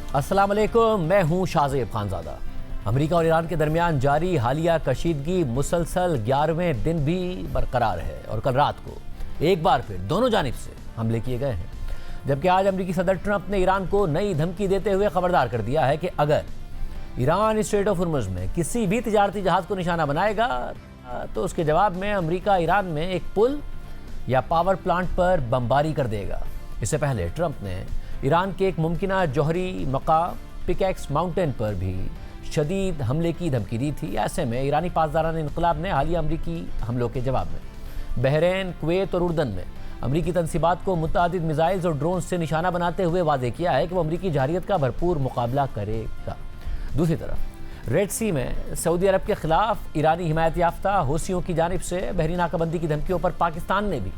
अस्सलाम वालेकुम, मैं हूं शाहज़ेब खानज़ादा। अमेरिका और ईरान के दरमियान जारी हालिया कशीदगी मुसलसल 11वें दिन भी बरकरार है और कल रात को एक बार फिर दोनों जानिब से हमले किए गए हैं। जबकि आज अमेरिकी सदर ट्रंप ने ईरान को नई धमकी देते हुए खबरदार कर दिया है कि अगर ईरान स्ट्रेट ऑफ हुर्मुज़ में किसी भी तिजारती जहाज़ को निशाना बनाएगा तो उसके जवाब में अमेरिका ईरान में एक पुल या पावर प्लांट पर बमबारी कर देगा। इससे पहले ट्रंप ने ईरान के एक मुमकिना जौहरी मकाम पिकैक्स माउंटेन पर भी शदीद हमले की धमकी दी थी। ऐसे में ईरानी पासदारान इनकलाब ने हालिया अमरीकी हमलों के जवाब में बहरीन, कुवैत और उर्दन में अमरीकी तनसीबात को मुतअद्दिद मिसाइल्स और ड्रोन से निशाना बनाते हुए वादे किया है कि वो अमरीकी जररियत का भरपूर मुकाबला करेगा। दूसरी तरफ रेड सी में सऊदी अरब के खिलाफ ईरानी हिमायत याफ्ता हूसियों की जानिब से बहरी नाकाबंदी की धमकियों पर पाकिस्तान ने भी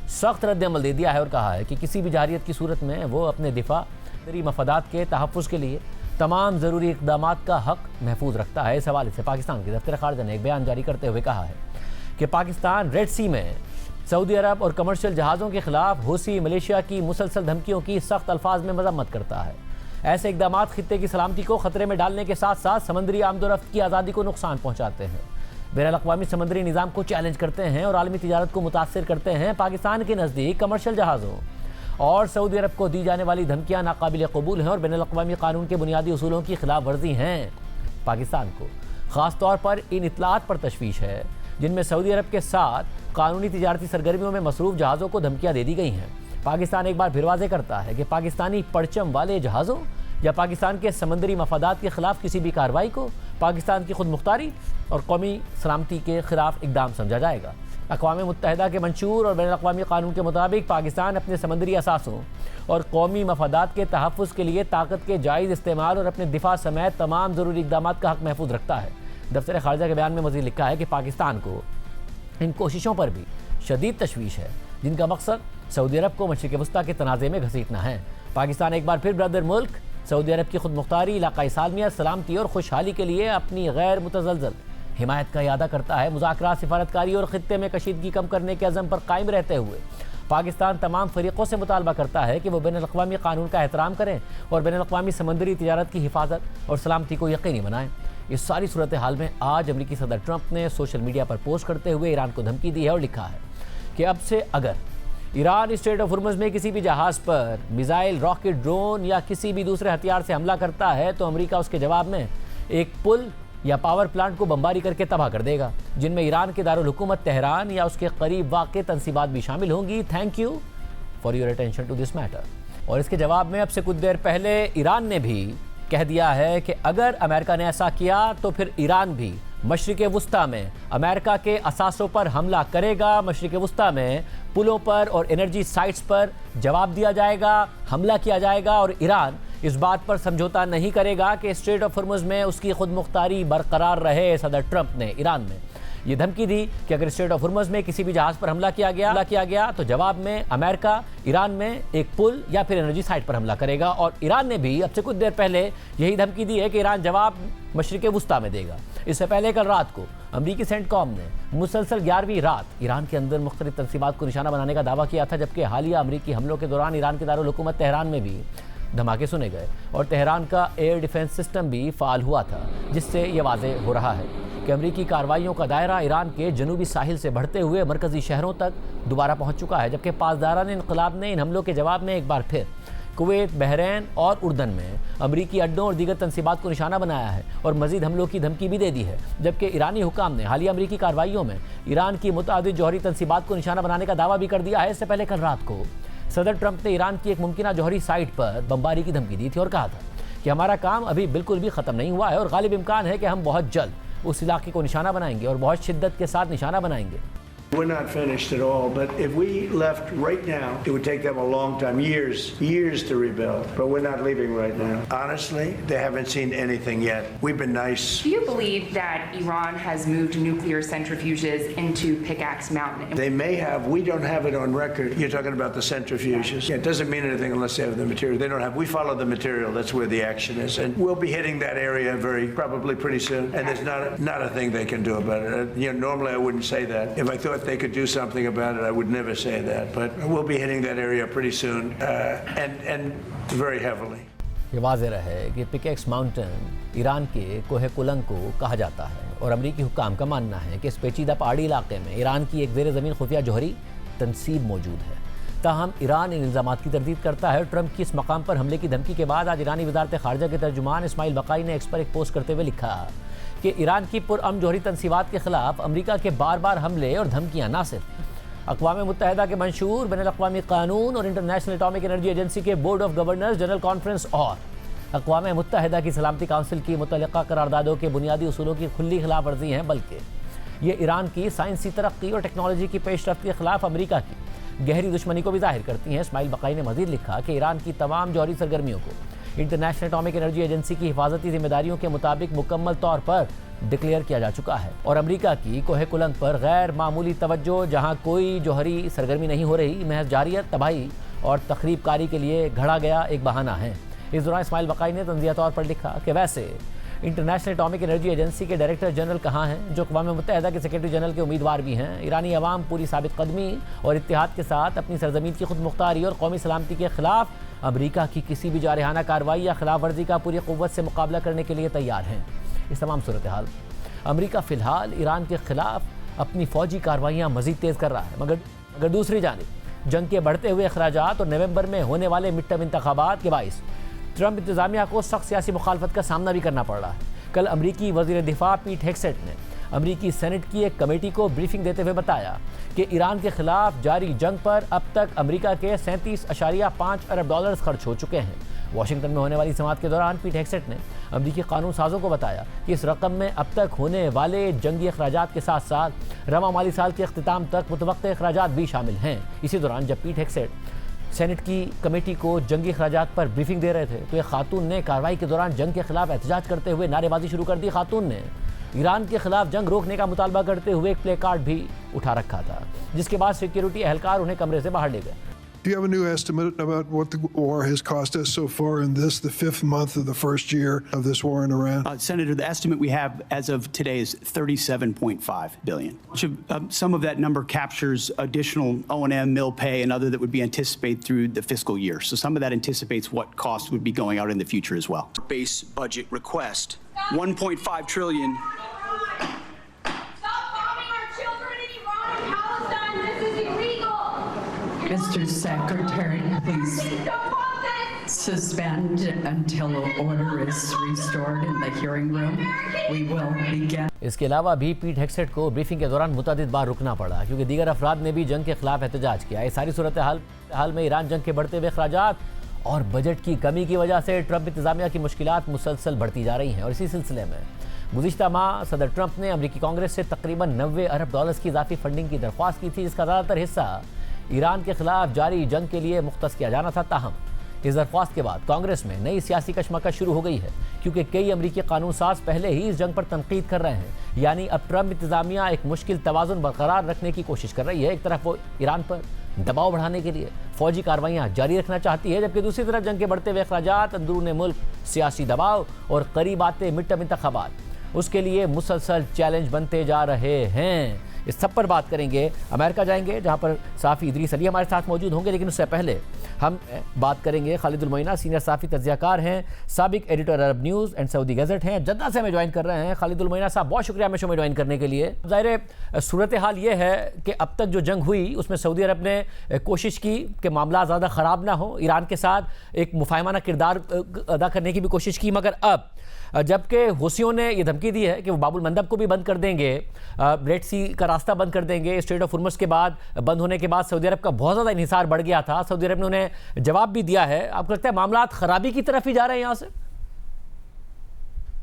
सख्त रद्द-ए-अमल दे दिया है और कहा है कि किसी भी जररियत की सूरत में वो अपने दिफा मफादात के तहफ़्फ़ुज़ के लिए तमाम ज़रूरी इक़दामात का हक़ महफूज रखता है। इस हवाले से पाकिस्तान के दफ्तर ख़ारजा ने एक बयान जारी करते हुए कहा है कि पाकिस्तान रेड सी में सऊदी अरब और कमर्शियल जहाज़ों के खिलाफ हूसी मलेशिया की मुसलसल धमकियों की सख्त अल्फाज में मज़म्मत करता है। ऐसे इक़दामात खित्ते की सलामती को ख़तरे में डालने के साथ साथ समंदरी आमदोरफ्त की आज़ादी को नुकसान पहुँचाते हैं, बैनुल-अक़वामी समंदरी निज़ाम को चैलेंज करते हैं और आलमी तिजारत को मुतासर करते हैं। पाकिस्तान के नज़दीक कमर्शियल जहाज़ों और सऊदी अरब को दी जाने वाली धमकियाँ नाकाबिल कबूल हैं और बैनुल-अक़वामी कानून के बुनियादी उसूलों की खिलाफ वर्जी हैं। पाकिस्तान को ख़ास तौर पर इन इत्तलात पर तशवीश है जिनमें सऊदी अरब के साथ कानूनी तिजारती सरगर्मियों में मसरूफ़ जहाज़ों को धमकियाँ दे दी गई हैं। पाकिस्तान एक बार फिर वाज़े करता है कि पाकिस्तानी परचम वाले जहाज़ों या पाकिस्तान के समंदरी मफादात के खिलाफ किसी भी कार्रवाई को पाकिस्तान की खुद मुख्तारी और कौमी सलामती के खिलाफ इक़दाम समझा जाएगा। अक़वाम मुत्तहिदा के मंशूर और बैनुल-अक़वामी कानून के मुताबिक पाकिस्तान अपने समंदरी असासों और कौमी मफादात के तहफ़्फ़ुज़ के लिए ताकत के जायज़ इस्तेमाल और अपने दिफा समेत तमाम ज़रूरी इक़दामात का हक़ महफूज रखता है। दफ्तर ख़ारजा के बयान में मज़ीद लिखा है कि पाकिस्तान को इन कोशिशों पर भी शदीद तशवीश है जिनका मकसद सऊदी अरब को मशरिक़ वस्ता के तनाज़े में घसीटना है। पाकिस्तान एक बार फिर ब्रदर मुल्क सऊदी अरब की खुद मुख्तारी, इलाक़ाई सालमियत, सलामती और खुशहाली के लिए अपनी गैर मुतज़लज़ल हिमायत का इरादा करता है। मुज़ाकरात, सिफारतकारी और ख़ित्ते में कशीदगी कम करने के अज़म पर कायम रहते हुए पाकिस्तान तमाम फ़रीक़ों से मुतालबा करता है कि वो बैनुल-अक़वामी कानून का एहतराम करें और बैनुल-अक़वामी समंदरी तिजारत की हिफाजत और सलामती को यकीनी बनाएं। इस सारी सूरत हाल में आज अमरीकी सदर ट्रंप ने सोशल मीडिया पर पोस्ट करते हुए ईरान को धमकी दी है और लिखा है कि अब से अगर ईरान स्ट्रेट ऑफ हुर्मुज़ में किसी भी जहाज़ पर मिसाइल, रॉकेट, ड्रोन या किसी भी दूसरे हथियार से हमला करता है तो अमेरिका उसके जवाब में एक पुल या पावर प्लांट को बमबारी करके तबाह कर देगा, जिनमें ईरान के दारुल हुकूमत तेहरान या उसके करीब वाक़ तनसीबात भी शामिल होंगी। Thank you for your attention to this matter. और इसके जवाब में अब से कुछ देर पहले ईरान ने भी कह दिया है कि अगर अमेरिका ने ऐसा किया तो फिर ईरान भी मशरिक़ वस्ता में अमेरिका के असासों पर हमला करेगा। मशरिक़ वस्ता में पुलों पर और एनर्जी साइट्स पर जवाब दिया जाएगा, हमला किया जाएगा और ईरान इस बात पर समझौता नहीं करेगा कि स्ट्रेट ऑफ हुर्मुज़ में उसकी खुद मुख्तारी बरकरार रहे। सदर ट्रंप ने ईरान में ये धमकी दी कि अगर स्ट्रेट ऑफ हुर्मुज़ में किसी भी जहाज़ पर हमला किया गया तो जवाब में अमेरिका ईरान में एक पुल या फिर एनर्जी साइट पर हमला करेगा। और ईरान ने भी अब से कुछ देर पहले यही धमकी दी है कि ईरान जवाब मशरिक़ वस्ता में देगा। इससे पहले कल रात को अमरीकी सेंटकॉम ने मुसलसल 11वीं रात ईरान के अंदर मुख्तलिफ तनसीबात को निशाना बनाने का दावा किया था, जबकि हालिया अमरीकी हमलों के दौरान ईरान के दारुल हुकूमत तेहरान में भी धमाके सुने गए और तेहरान का एयर डिफेंस सिस्टम भी फ़ाल हुआ था, जिससे ये वाज़ेह हो रहा है कि अमरीकी कार्रवाइयों का दायरा ईरान के जनूबी साहिल से बढ़ते हुए मरकज़ी शहरों तक दोबारा पहुँच चुका है। जबकि पासदारान इनकलाब ने इन हमलों के जवाब में एक बार फिर कुवैत, बहरीन और उर्दन में अमरीकी अड्डों और दीगर तनसीबात को निशाना बनाया है और मज़ीद हमलों की धमकी भी दे दी है। जबकि ईरानी हुकाम ने हालिया अमरीकी कार्रवाइयों में ईरान की मुतअद्दिद जौहरी तनसीबात को निशाना बनाने का दावा भी कर दिया है। इससे पहले कल रात को सदर ट्रंप ने ईरान की एक मुमकिना जौहरी साइट पर बमबारी की धमकी दी थी और कहा था कि हमारा काम अभी बिल्कुल भी ख़त्म नहीं हुआ है और गालिब इम्कान है कि हम बहुत जल्द उस इलाके को निशाना बनाएंगे और बहुत शिद्दत के साथ निशाना बनाएंगे। We're not finished at all, but if we left right now, it would take them a long time, years to rebuild. But we're not leaving right now. Honestly, they haven't seen anything yet. We've been nice. Do you believe that Iran has moved nuclear centrifuges into Pickaxe Mountain? They may have. We don't have it on record. You're talking about the centrifuges. Yeah, it doesn't mean anything unless they have the material. They don't have. We follow the material. That's where the action is, and we'll be hitting that area probably pretty soon. And there's not a thing they can do about it. Normally I wouldn't say that. If I thought they could do something about it, I would never say that. But we'll be hitting that area pretty soon, and very heavily. ये वाज़ेह है कि pickaxe mountain Iran के कोहे कुलंग को कहा जाता है और अमरीकी हुक्काम का मानना है कि इस पेचीदा पहाड़ी इलाके में ईरान की एक ज़ेर ज़मीन खुफिया जौहरी तनसीब मौजूद है। ताहम ईरान इन इल्ज़ामात की तरदीद करता है। ट्रंप की इस मकाम पर हमले की धमकी के बाद आज ईरानी वज़ारत ख़ारजा के तर्जुमान इस्माइल बक़ाई ने एक्स पर एक पोस्ट करते हुए लिखा कि ईरान की पुरअमन जौहरी तनसीबात के ख़िलाफ़ अमरीका के बार बार हमले और धमकियाँ ना सिर्फ अक़वाम मुत्तहिदा के मंशूर बैनुल-अक़वामी क़ानून और इंटरनेशनल एटॉमिक एनर्जी एजेंसी के board of governors general conference और अक़वाम मुत्तहिदा की सलामती काउंसिल की मुतल्लिक़ा करारदादों के बुनियादी उसूलों की खुली खिलाफ वर्जी हैं, बल्कि ये ईरान की साइंसी तरक्की और टेक्नोलॉजी की पेशरफ्त के खिलाफ अमरीका की गहरी दुश्मनी को भी जाहिर करती हैं। इस्माइल बक़ाई ने मज़ीद लिखा कि ईरान की तमाम जौहरी सरगर्मियों को इंटरनेशनल एटॉमिक एनर्जी एजेंसी की हिफाजती जिम्मेदारियों के मुताबिक मुकम्मल तौर पर डिक्लेयर किया जा चुका है और अमरीका की कोहे कुलंग पर गैर मामूली तवज्जो, जहाँ कोई जौहरी सरगर्मी नहीं हो रही, महज जारियत, तबाही और तखरीब कारी के लिए घड़ा गया एक बहाना है। इस दौरान इस्माइल बक़ाई ने तंज़िया तौर पर लिखा कि वैसे इंटरनेशनल एटॉमिक एनर्जी एजेंसी के डायरेक्टर जनरल कहाँ हैं, जो अक़वाम मुत्तहिदा के सेक्रेटरी जनरल के उम्मीदवार भी हैं। ईरानी अवाम पूरी साबित कदमी और इत्तेहाद के साथ अपनी सरजमीन की खुद मुख्तारी और कौमी सलामती के खिलाफ अमरीका की किसी भी जारहाना कार्रवाई या खिलाफ वर्जी का पूरी क़ुव्वत से मुकाबला करने के लिए तैयार हैं। इस तमाम सूरत हाल अमरीका फ़िलहाल ईरान के ख़िलाफ़ अपनी फ़ौजी कार्रवाइयाँ मज़ीद तेज़ कर रहा है, मगर दूसरी जानिब जंग के बढ़ते हुए अखराजात और नवंबर में होने वाले मिड टर्म इंतखाबात के बाइस ट्रंप इंतज़ामिया को सख्त सियासी मुखालफत का सामना भी करना पड़ रहा है। कल अमरीकी वज़ीर दिफा पीट हेग्सेट ने अमरीकी सेनेट की एक कमेटी को ब्रीफिंग देते हुए बताया कि ईरान के खिलाफ जारी जंग पर अब तक अमरीका के 37.5 अरब डॉलर्स खर्च हो चुके हैं। वाशिंगटन में होने वाली समाअत के दौरान पीट हेग्सेट ने अमरीकी कानून साजों को बताया कि इस रकम में अब तक होने वाले जंगी अखराजात के साथ साथ रवा माली साल के अख्तिताम तक मुतवक्किल अखराजात भी शामिल हैं। इसी दौरान जब पीट हेग्सेट सेनेट की कमेटी को जंगी अखराजात पर ब्रीफिंग दे रहे थे तो एक खातून ने कार्रवाई के दौरान जंग के खिलाफ एहतजाज करते हुए नारेबाजी शुरू कर दी। खातून ने ईरान के खिलाफ जंग रोकने का मुतालबा करते हुए एक प्ले कार्ड भी उठा रखा था, जिसके बाद सिक्योरिटी एहलकार उन्हें कमरे से बाहर ले गए। Do you have a new estimate about what the war has cost us so far in this, the fifth month of the first year of this war in Iran? Senator, the estimate we have as of today is $37.5 billion. Some of that number captures additional O&M, mill pay, and other that would be anticipated through the fiscal year. So some of that anticipates what costs would be going out in the future as well. Base budget request, $1.5 trillion. Mr. Secretary, please suspend until order is restored in the hearing room. We will begin. इसके अलावा भी पीट हेग्सेट को briefing के दौरान मुतअद्दिद बार रुकना पड़ा क्योंकि दीगर अफराद ने भी जंग के खिलाफ एहतजाज किया। ये सारी सूरत हाल में ईरान जंग के बढ़ते हुए अखराजात और बजट की कमी की वजह से ट्रंप इंतजामिया की मुश्किलात मुसलसल बढ़ती जा रही हैं और इसी सिलसिले में गुज़िश्ता माह सदर ट्रंप ने अमरीकी कांग्रेस से तकरीबन 90 अरब डॉलर्स की इजाफी फंडिंग की दरख्वास्त की थी, जिसका ज़्यादातर हिस्सा ईरान के खिलाफ जारी जंग के लिए मुख्तस किया जाना था। ताहम इस दरख्वास्त के बाद कांग्रेस में नई सियासी कशमकश शुरू हो गई है क्योंकि कई अमरीकी कानून साज पहले ही इस जंग पर तनकीद कर रहे हैं। यानी अब ट्रंप इंतजामिया एक मुश्किल तवाज़ुन बरकरार रखने की कोशिश कर रही है। एक तरफ वो ईरान पर दबाव बढ़ाने के लिए फौजी कार्रवाइयाँ जारी रखना चाहती है, जबकि दूसरी तरफ जंग के बढ़ते हुए अखराजात, अंदरूनी मुल्क सियासी दबाव और करीब आते मिड टर्म इंतखाबात उसके लिए मुसलसल चैलेंज बनते जा रहे हैं। इस सब पर बात करेंगे। अमेरिका जाएंगे जहां पर साफ़ी इदरीस अली हमारे साथ मौजूद होंगे, लेकिन उससे पहले हम बात करेंगे खालिदुल मोइना, सीनियर साफ़ी तज्ज़ियाकार हैं, साबिक editor Arab news and Saudi gazette हैं, जद्दा से हमें ज्वाइन कर रहे हैं। खालिदुल मोइना साहब, बहुत शुक्रिया हमें शो में ज्वाइन करने के लिए। ज़ाहिर सूरत हाल ये है कि अब तक जो जंग हुई उसमें सऊदी अरब ने कोशिश की कि मामला ज़्यादा ख़राब ना हो, ईरान के साथ एक मुफाहमाना किरदार अदा करने की भी कोशिश की, मगर अब जबकि हुसियों ने यह धमकी दी है कि वो बाबुल मंदब को भी बंद कर देंगे, रेड सी का रास्ता बंद कर देंगे। स्ट्रेट ऑफ हुर्मुज़ के बाद बंद होने के बाद सऊदी अरब का बहुत ज़्यादा इन्हिसार बढ़ गया था। सऊदी अरब ने उन्हें जवाब भी दिया है। आपको लगता है मामला खराबी की तरफ ही जा रहे हैं? यहाँ से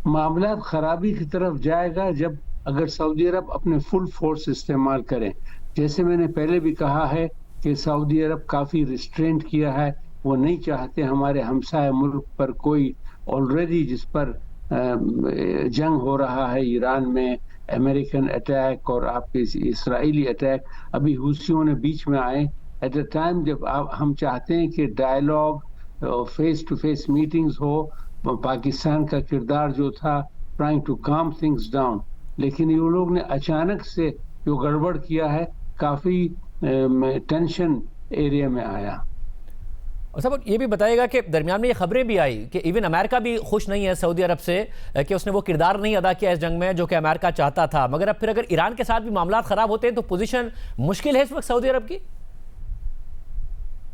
मामला खराबी की तरफ जाएगा जब अगर सऊदी अरब अपने फुल फोर्स इस्तेमाल करें। जैसे मैंने पहले भी कहा है कि सऊदी अरब काफ़ी रिस्ट्रेंट किया है, वो नहीं चाहते हमारे हमसाया मुल्क पर कोई ऑलरेडी जिस पर जंग हो रहा है ईरान में, अमेरिकन अटैक और आपके इसराइली अटैक, अभी हुसियों ने बीच में आए एट अ टाइम जब हम चाहते हैं कि dialogue, face to face meetings हो। पाकिस्तान का किरदार जो था trying to calm things down, लेकिन ये लोग ने अचानक से जो गड़बड़ किया है, काफ़ी टेंशन एरिया में आया। और साहब ये भी बताइएगा कि दरमियान में ये खबरें भी आई कि इवन अमेरिका भी खुश नहीं है सऊदी अरब से कि उसने वो किरदार नहीं अदा किया इस जंग में जो कि अमेरिका चाहता था। मगर अब फिर अगर ईरान के साथ भी मामला खराब होते हैं तो पोजीशन मुश्किल है इस वक्त सऊदी अरब की।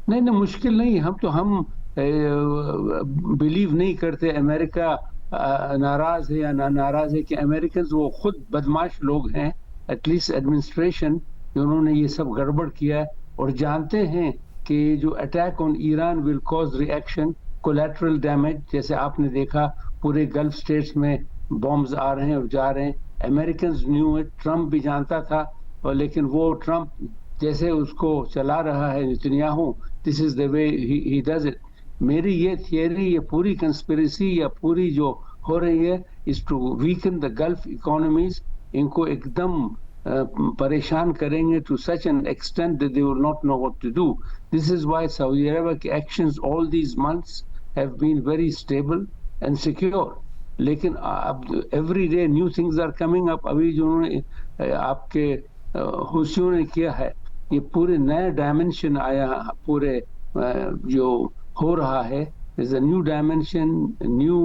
नहीं नहीं, मुश्किल नहीं। हम बिलीव नहीं करते अमेरिका नाराज है या ना नाराज है कि अमेरिकन वो खुद बदमाश लोग हैं, एटलीस्ट एडमिनिस्ट्रेशन, उन्होंने ये सब गड़बड़ किया है और जानते हैं कि जो attack on Iran will cause reaction, collateral damage. जैसे आपने देखा पूरे गल्फ स्टेट्स में बॉम्ब्स आ रहे हैं और जा रहे हैं। अमेरिकन न्यू इट, ट्रम्प भी जानता था, और लेकिन वो ट्रम्प जैसे उसको चला रहा है Netanyahu, this is the way he does it. मेरी ये थियरी, ये पूरी कंस्पिरेसी या पूरी जो हो रही है is to weaken the gulf economies. इनको एकदम परेशान करेंगे to such an extent that they will not know what to do. This is why Saudi Arabia's actions all these months have been very stable and secure. लेकिन अब every day new things are coming up. अभी जो उन्होंने आपके हुसियों ने किया है, ये पूरे नया डायमेंशन आया, पूरे जो हो रहा है, is a new dimension, new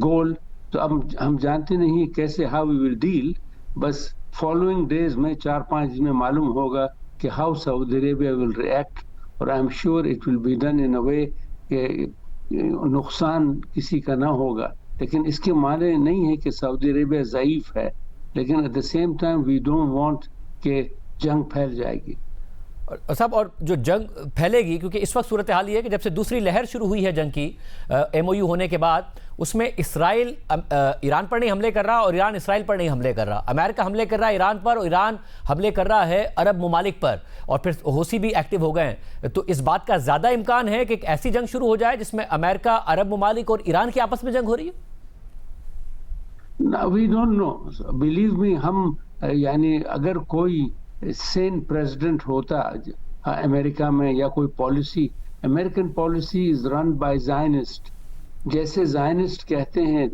goal. तो अब हम जानते नहीं कैसे how we will deal. बस फॉलोइंग डेज में 4-5 दिन में मालूम होगा कि how Saudi Arabia will react, और I am sure it will be done in a way कि नुकसान किसी का ना होगा। लेकिन इसके माने नहीं है कि सऊदी अरेबिया ज़ईफ है, लेकिन at the same time we don't want कि जंग फैल जाएगी। और साहब, और जो जंग फैलेगी, क्योंकि इस वक्त सूरत हाल ये है कि जब से दूसरी लहर शुरू हुई है जंग की MOU होने के बाद, उसमें इसराइल ईरान पर नहीं हमले कर रहा और ईरान इसराइल पर नहीं हमले कर रहा। अमेरिका हमले कर रहा है ईरान पर और ईरान हमले कर रहा है अरब ममालिक पर, और फिर हूसी भी एक्टिव हो गए हैं। तो इस बात का ज़्यादा इम्कान है कि एक ऐसी जंग शुरू हो जाए जिसमें अमेरिका, अरब ममालिक और ईरान की आपस में जंग हो रही है। We don't know, believe me. हम यानी अगर कोई सेन प्रेसिडेंट होता अमेरिका में या कोई policy, American policy is run by Zionist. जैसे ज़ायनिस्ट कहते हैं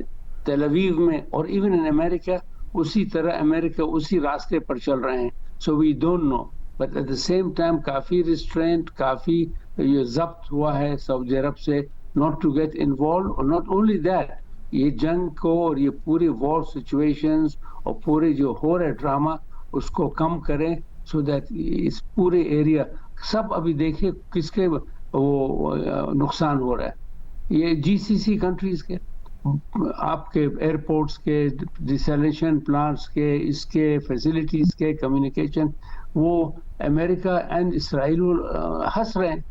तेल अवीव में और इवन इन अमेरिका, उसी तरह अमेरिका उसी रास्ते पर चल रहे हैं। So we don't know, but at the same time काफ़ी रिस्ट्रेंट, काफ़ी ये जब्त हुआ है सऊदी अरब से नॉट टू गेट इन्वॉल्व। और नॉट ओनली दैट, ये जंग को और ये पूरे वॉर सिचुएशंस और पूरे जो हो रहे ड्रामा उसको कम करें, सो दैट इस पूरे एरिया सब अभी देखिए किसके वो नुकसान हो रहा है। ये GCC कंट्रीज के, आपके एयरपोर्ट्स के, डिसैलिनेशन प्लांट्स के, इसके फैसिलिटीज के, कम्युनिकेशन, वो अमेरिका एंड इसराइल हंस रहे हैं।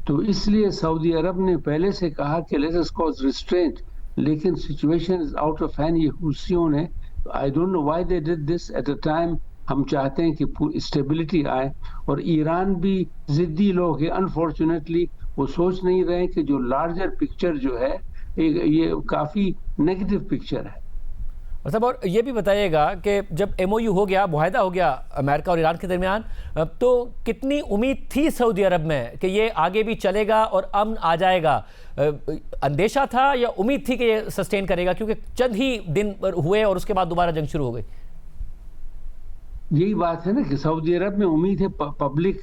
तो इसलिए सऊदी अरब ने पहले से कहा कि लेट अस कॉज रिस्ट्रेंट, लेकिन situation is out of hand. ये हुसियों ने, I don't know why they did this at a time. हम चाहते हैं कि स्टेबिलिटी आए, और ईरान भी जिद्दी लोग हैं। अनफॉर्चुनेटली वो सोच नहीं रहे कि जो लार्जर पिक्चर जो है ये काफ़ी नेगेटिव पिक्चर है। और साहब, और ये भी बताइएगा कि जब MOU हो गया, मुआहदा हो गया अमेरिका और ईरान के दरमियान, तो कितनी उम्मीद थी सऊदी अरब में कि ये आगे भी चलेगा और अमन आ जाएगा? अंदेशा था या उम्मीद थी कि ये सस्टेन करेगा? क्योंकि चंद ही दिन हुए और उसके बाद दोबारा जंग शुरू हो गई। यही बात है ना कि सऊदी अरब में उम्मीद है, पब्लिक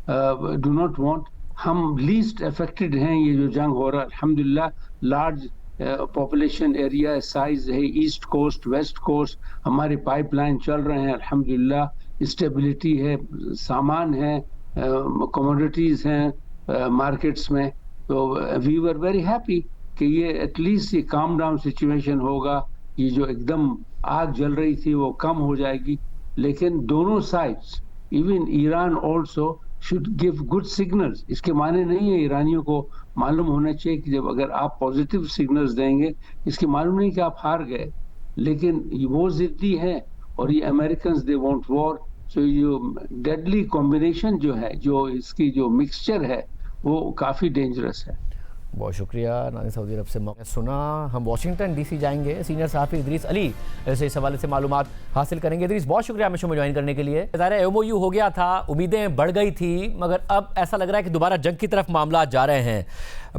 डू नॉट वांट। हम लीस्ट अफेक्टेड हैं, ये जो जंग हो रहा है अल्हम्दुलिल्लाह। लार्ज पॉपुलेशन एरिया साइज है, ईस्ट कोस्ट, वेस्ट कोस्ट, हमारे पाइपलाइन चल रहे हैं अल्हम्दुलिल्लाह। स्टेबिलिटी है, सामान है, कमोडिटीज़ हैं मार्केट्स में। तो वी वर वेरी हैप्पी कि ये एटलीस्ट ये काम डाउन सिचुएशन होगा, ये जो एकदम आग जल रही थी वो कम हो जाएगी। लेकिन दोनों sides, even Iran also should give good signals. इसके माने नहीं है, ईरानियों को मालूम होना चाहिए कि जब अगर आप पॉजिटिव सिग्नल्स देंगे, इसके मालूम नहीं कि आप हार गए, लेकिन वो जिद्दी है और ये अमेरिकन दे वांट वॉर। सो ये डेडली कॉम्बिनेशन जो है, जो इसकी जो मिक्सचर है, वो काफ़ी डेंजरस है। बहुत शुक्रिया नाज़रीन, सऊदी अरब से मौका सुना। हम वाशिंगटन DC जाएंगे, सीनियर सहाफ़ी इदरीस अली से इस हवाले से मालूमात हासिल करेंगे। इदरीस, बहुत शुक्रिया हमें शो में ज्वाइन करने के लिए। ज़ाहिर MOU हो गया था, उम्मीदें बढ़ गई थी, मगर अब ऐसा लग रहा है कि दोबारा जंग की तरफ मामला जा रहे हैं।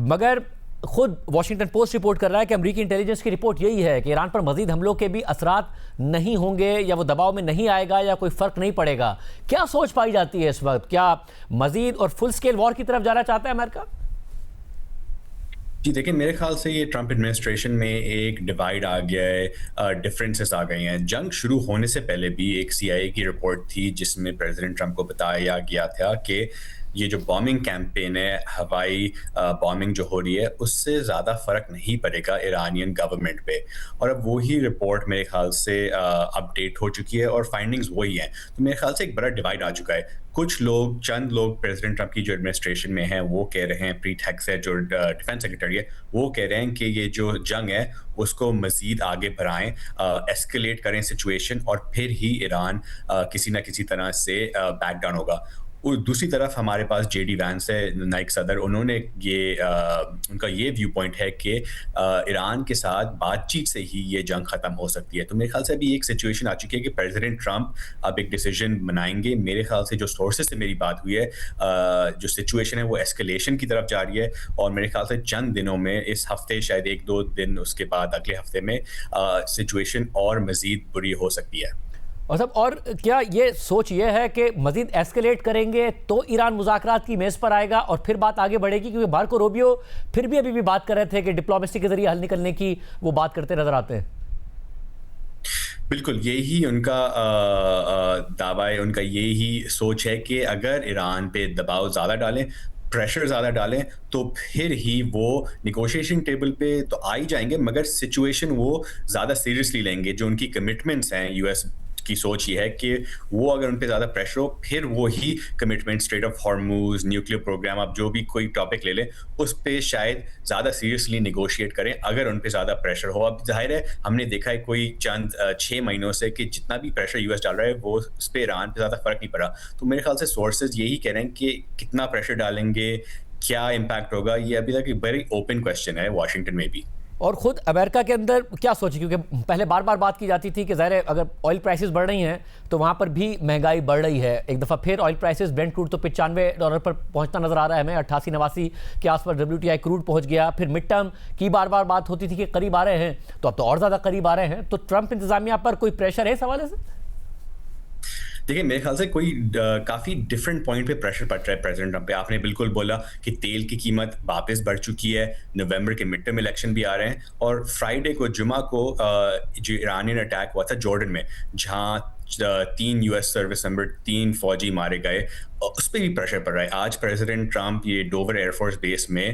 मगर खुद वॉशिंगटन पोस्ट रिपोर्ट कर रहा है कि अमेरिकी इंटेलिजेंस की रिपोर्ट यही है कि ईरान पर मजीद हमलों के भी असरात नहीं होंगे, या वो दबाव में नहीं आएगा, या कोई फर्क नहीं पड़ेगा। क्या सोच पाई जाती है इस वक्त? क्या मजीद और फुल स्केल वॉर की तरफ जाना चाहता है अमेरिका? जी देखिए, मेरे ख्याल से ये ट्रंप एडमिनिस्ट्रेशन में एक डिवाइड आ गया है, डिफरेंसेस आ गए हैं। जंग शुरू होने से पहले भी एक CIA की रिपोर्ट थी जिसमें प्रेसिडेंट ट्रंप को बताया गया था कि ये जो बॉम्बिंग कैंपेन है, हवाई बॉम्बिंग जो हो रही है, उससे ज़्यादा फ़र्क नहीं पड़ेगा ईरानियन गवर्नमेंट पे। और अब वही रिपोर्ट मेरे ख्याल से अपडेट हो चुकी है और फाइंडिंग्स वही हैं। तो मेरे ख्याल से एक बड़ा डिवाइड आ चुका है। कुछ लोग, चंद लोग प्रेसिडेंट ट्रंप की जो एडमिनिस्ट्रेशन में हैं, वो कह रहे हैं, प्रीट हेक्स है जो डिफेंस सेक्रेटरी है, वो कह रहे हैं कि ये जो जंग है उसको मज़ीद आगे बढ़ाएं, एस्केलेट करें सिचुएशन, और फिर ही ईरान किसी ना किसी तरह से बैक डाउन होगा। और दूसरी तरफ हमारे पास JD वैंस है, नाइक सदर, उन्होंने उनका ये व्यू पॉइंट है कि ईरान के साथ बातचीत से ही ये जंग ख़त्म हो सकती है। तो मेरे ख्याल से अभी एक सिचुएशन आ चुकी है कि प्रेसिडेंट ट्रंप अब एक डिसीजन बनाएंगे। मेरे ख्याल से जो सोर्सेज से मेरी बात हुई है, जो सिचुएशन है वो एस्केलेशन की तरफ जा रही है, और मेरे ख्याल से चंद दिनों में, इस हफ्ते, शायद 1-2 दिन उसके बाद अगले हफ्ते में सिचुएशन और मज़ीद बुरी हो सकती है। और सब, और क्या ये सोच ये है कि मजीद एस्केलेट करेंगे तो ईरान मुज़ाकरात की मेज़ पर आएगा और फिर बात आगे बढ़ेगी? क्योंकि मार्को रूबियो फिर भी अभी भी बात कर रहे थे कि डिप्लोमेसी के जरिए हल निकलने की वो बात करते नजर आते हैं। बिल्कुल, यही उनका दावा है, उनका यही सोच है कि अगर ईरान पे दबाव ज़्यादा डालें, प्रेशर ज़्यादा डालें, तो फिर ही वो निगोशिएशन टेबल पे तो आ ही जाएंगे, मगर सिचुएशन वो ज़्यादा सीरियसली लेंगे। जो उनकी कमिटमेंट्स हैं, US की सोच ये है कि वो अगर उन पे ज़्यादा प्रेशर हो, फिर वो ही commitment, strait of Hormuz, nuclear programme, आप जो भी कोई टॉपिक ले लें, उस पे शायद ज़्यादा सीरियसली निगोशिएट करें अगर उन पे ज़्यादा प्रेशर हो। अब जाहिर है, हमने देखा है कोई चंद 6 महीनों से कि जितना भी प्रेशर US डाल रहा है, वो उस पर ईरान पे ज़्यादा फ़र्क नहीं पड़ा। तो मेरे ख्याल से सोर्सेज यही कह रहे हैं कि कितना प्रेशर डालेंगे, क्या इम्पैक्ट होगा, ये अभी तक एक वेरी ओपन क्वेश्चन है वाशिंगटन में भी। और ख़ुद अमेरिका के अंदर क्या सोचे? क्योंकि पहले बार बार बात की जाती थी कि ज़ाहिर है अगर ऑयल प्राइसेस बढ़ रही हैं तो वहाँ पर भी महंगाई बढ़ रही है। एक दफ़ा फिर ऑयल प्राइसेस, ब्रेंट क्रूड तो $95 पर पहुँचता नज़र आ रहा है हमें, 88-89 के आसपास WTI क्रूड पहुँच गया। फिर मिड टर्म की बार बार बात होती थी कि करीब आ रहे हैं, तो अब तो और ज़्यादा करीब आ रहे हैं। तो ट्रंप इंतज़ामिया पर कोई प्रेशर है इस हवाले से? देखिए, मेरे ख्याल से कोई काफ़ी डिफरेंट पॉइंट पे प्रेशर पड़ रहा है प्रेसिडेंट ट्रंप पे। आपने बिल्कुल बोला कि तेल की कीमत वापस बढ़ चुकी है, नवंबर के मिड टर्म इलेक्शन भी आ रहे हैं, और फ्राइडे को, जुमा को, जो ईरानियन अटैक हुआ था जॉर्डन में, जहाँ 3 US सर्विस मेंबर, 3 फौजी मारे गए, उस पर भी प्रेशर पड़ रहा है। आज प्रेसिडेंट ट्रंप ये डोवर एयरफोर्स बेस में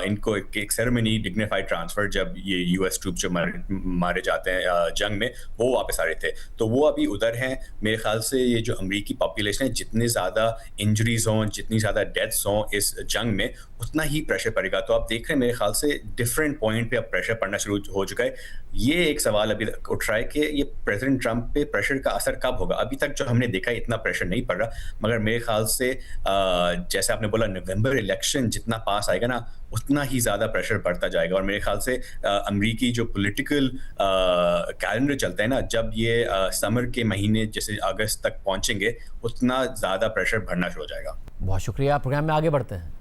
इनको एक सेरेमनी, डिग्निफाइड ट्रांसफर, जब ये US ट्रूप जो मारे जाते हैं जंग में, वो वापस आ रहे थे, तो वो अभी उधर हैं। मेरे ख्याल से ये जो अमरीकी पॉपुलेशन है, जितनी ज़्यादा इंजरीज हों, जितनी ज़्यादा डेथ्स हों इस जंग में, उतना ही प्रेशर पड़ेगा। तो आप देख रहे हैं, मेरे ख्याल से डिफरेंट पॉइंट पे अब प्रेशर पड़ना शुरू हो चुका है। ये एक सवाल अभी उठ रहा है कि ये प्रेसिडेंट ट्रंप पे प्रेशर का असर कब होगा। अभी तक जो हमने देखा है, इतना प्रेशर नहीं पड़ रहा, मगर मेरे ख्याल से जैसे आपने बोला, नवंबर इलेक्शन जितना पास आएगा ना, उतना ही ज़्यादा प्रेशर बढ़ता जाएगा। और मेरे ख्याल से अमरीकी जो पॉलिटिकल कैलेंडर चलता है ना, जब ये समर के महीने जैसे अगस्त तक पहुंचेंगे, उतना ज़्यादा प्रेशर बढ़ना शुरू हो जाएगा। बहुत शुक्रिया। प्रोग्राम में आगे बढ़ते हैं।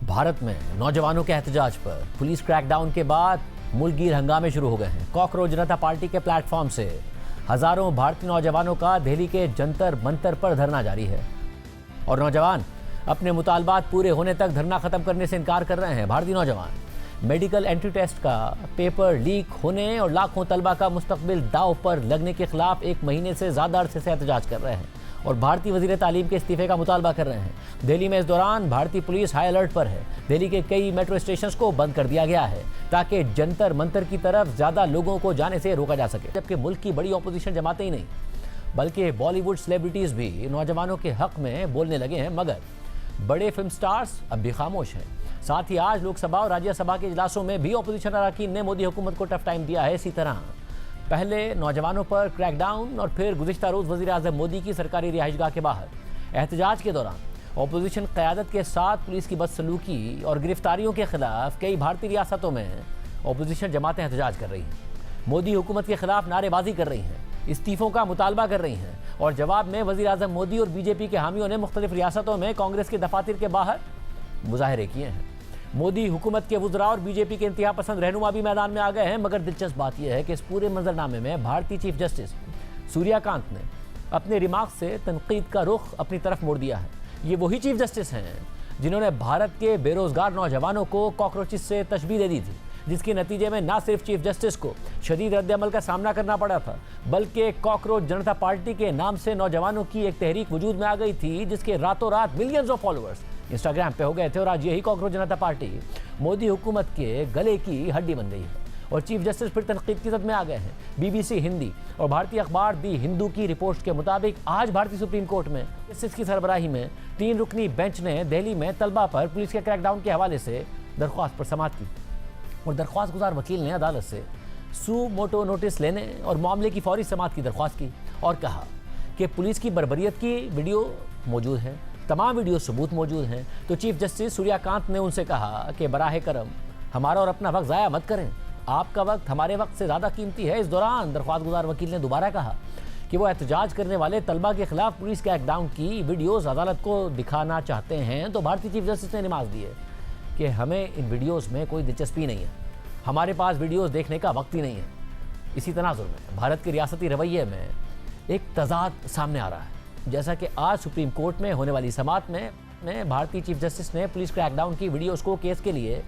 भारत में नौजवानों के एहतजाज पर पुलिस क्रैकडाउन के बाद मुल्कगीर हंगामे शुरू हो गए हैं। कॉकरोच जनता पार्टी के प्लेटफॉर्म से हजारों भारतीय नौजवानों का दिल्ली के जंतर मंतर पर धरना जारी है, और नौजवान अपने मुतालबात पूरे होने तक धरना खत्म करने से इनकार कर रहे हैं। भारतीय नौजवान मेडिकल एंट्री टेस्ट का पेपर लीक होने और लाखों तलबा का मुस्तकबिल दांव पर लगने के खिलाफ 1 महीने से ज़्यादा अरसे से एहतजाज कर रहे हैं और भारतीय वज़ीर तालीम के इस्तीफे का मुतालबा कर रहे हैं। दिल्ली में इस दौरान भारतीय पुलिस हाई अलर्ट पर है। दिल्ली के कई मेट्रो स्टेशंस को बंद कर दिया गया है ताकि जंतर मंतर की तरफ ज़्यादा लोगों को जाने से रोका जा सके। जबकि मुल्क की बड़ी ऑपोजिशन जमातें ही नहीं, बल्कि बॉलीवुड सेलिब्रिटीज़ भी नौजवानों के हक़ में बोलने लगे हैं, मगर बड़े फिल्म स्टार्स अब भी खामोश हैं। साथ ही आज लोकसभा और राज्यसभा के इजलासों में भी ऑपोजिशन अरकान ने मोदी हुकूमत को टफ टाइम दिया है। इसी तरह पहले नौजवानों पर क्रैकडाउन और फिर गुज़िश्ता रोज़ वज़ीर आज़म मोदी की सरकारी रिहाइशगाह के बाहर एहतजाज के दौरान ऑपोजिशन क़यादत के साथ पुलिस की बदसलूकी और गिरफ्तारियों के खिलाफ कई भारतीय रियासतों में ऑपोजिशन जमातें एहतजाज कर रही हैं, मोदी हुकूमत के खिलाफ नारेबाजी कर रही हैं, इस्तीफ़ों का मुतालबा कर रही हैं, और जवाब में वज़ीर आज़म मोदी और बीजेपी के हामियों ने मुख्तलिफ रियासतों में कांग्रेस के दफातर के बाहर मुजाहरे किए हैं। मोदी हुकूमत के वुज़रा और बीजेपी के इंतहा पसंद रहनुमा भी मैदान में आ गए हैं। मगर दिलचस्प बात यह है कि इस पूरे मंजरनामे में भारतीय चीफ जस्टिस सूर्यकांत ने अपने रिमार्क से तनकीद का रुख अपनी तरफ मोड़ दिया है। ये वही चीफ जस्टिस हैं जिन्होंने भारत के बेरोजगार नौजवानों को कॉकरोचेस से तशबीह दे दी थी, जिसके नतीजे में न सिर्फ चीफ जस्टिस को शदीद रद्द-ए-अमल का सामना करना पड़ा था, बल्कि कॉकरोच जनता पार्टी के नाम से नौजवानों की एक तहरीक वजूद में आ गई थी, जिसके रातों रात मिलियंस ऑफ फॉलोअर्स इंस्टाग्राम पे हो गए थे। और आज यही कॉकरोच जनता पार्टी मोदी हुकूमत के गले की हड्डी बन गई है और चीफ जस्टिस फिर तनकीद की जद में आ गए हैं। BBC हिंदी और भारतीय अखबार दी हिंदू की रिपोर्ट के मुताबिक आज भारतीय सुप्रीम कोर्ट में जस्टिस की सरबराही में 3 रुकनी बेंच ने दिल्ली में तलबा पर पुलिस के क्रैकडाउन के हवाले से दरख्वास्त पर समाअत की और दरख्वास्त गुजार वकील ने अदालत से सू मोटो नोटिस लेने और मामले की फौरी समाअत की दरख्वास्त की और कहा कि पुलिस की बर्बरियत की वीडियो मौजूद है, तमाम वीडियो सबूत मौजूद हैं। तो चीफ जस्टिस सूर्यकांत ने उनसे कहा कि बराह करम हमारा और अपना वक्त ज़ाया मत करें, आपका वक्त हमारे वक्त से ज़्यादा कीमती है। इस दौरान दरख्वास्त गुजार वकील ने दोबारा कहा कि वो एहतजाज करने वाले तलबा के खिलाफ पुलिस के क्रैकडाउन की वीडियोज़ अदालत को दिखाना चाहते हैं। तो भारतीय चीफ जस्टिस ने नमाज दी है कि हमें इन वीडियोज़ में कोई दिलचस्पी नहीं है, हमारे पास वीडियोज़ देखने का वक्त ही नहीं है। इसी तनाजुर में भारत के रियासती रवैये में एक तजाद सामने आ रहा है। जैसा कि आज सुप्रीम कोर्ट में होने वाली समाअत में भारतीय चीफ जस्टिस ने पुलिस क्रैकडाउन की वीडियोज़ को केस के लिए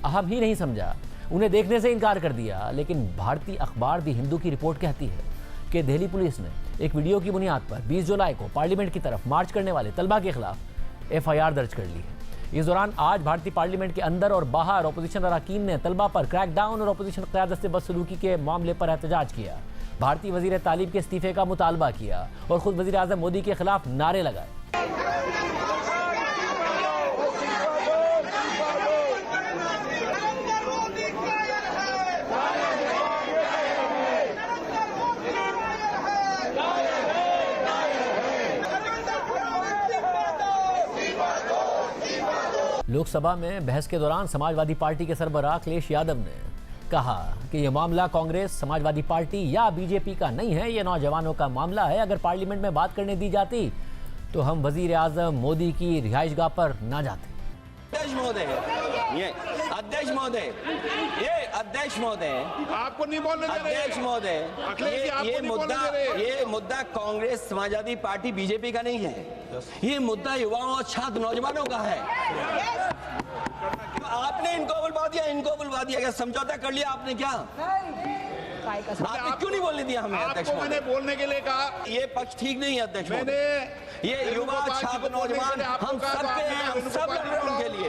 अहम ही नहीं समझा, उन्हें देखने से इनकार कर दिया। लेकिन भारतीय अखबार दी हिंदू की रिपोर्ट कहती है कि दिल्ली पुलिस ने एक वीडियो की बुनियाद पर 20 जुलाई को पार्लियामेंट की तरफ मार्च करने वाले तलबा के खिलाफ FIR दर्ज कर ली है। इस दौरान आज भारतीय पार्लियामेंट के अंदर और बाहर अपोजिशन अरकान ने तलबा पर क्रैकडाउन और अपोजिशन क़यादत से बदसलूकी के मामले पर एहतजाज किया, भारतीय वज़ीर तालीम के इस्तीफे का मुतालबा किया और खुद वज़ीर आज़म मोदी के खिलाफ नारे लगाए। लोकसभा में बहस के दौरान समाजवादी पार्टी के सरबराह अखिलेश यादव ने कहा कि यह मामला कांग्रेस, समाजवादी पार्टी या बीजेपी का नहीं है, यह नौजवानों का मामला है। अगर पार्लियामेंट में बात करने दी जाती तो हम वजीर आजम मोदी की रिहाइशगाह पर ना जाते। अध्यक्ष महोदय, आपको नहीं बोलने दे रहे। अध्यक्ष महोदय, ये मुद्दा कांग्रेस, समाजवादी पार्टी, बीजेपी का नहीं है, ये मुद्दा युवाओं और छात्र नौजवानों का है। आपने इनको बुलवा दिया, क्या समझौता कर लिया आपने? क्या आपने क्यों नहीं बोलने दिया हमें? अध्यक्ष मैंने बोलने के लिए कहा ये पक्ष ठीक नहीं है। अध्यक्ष मैंने ये युवा छात्र नौजवान हम सब पे हैं, हम सब लड़ रहे हैं उनके लिए,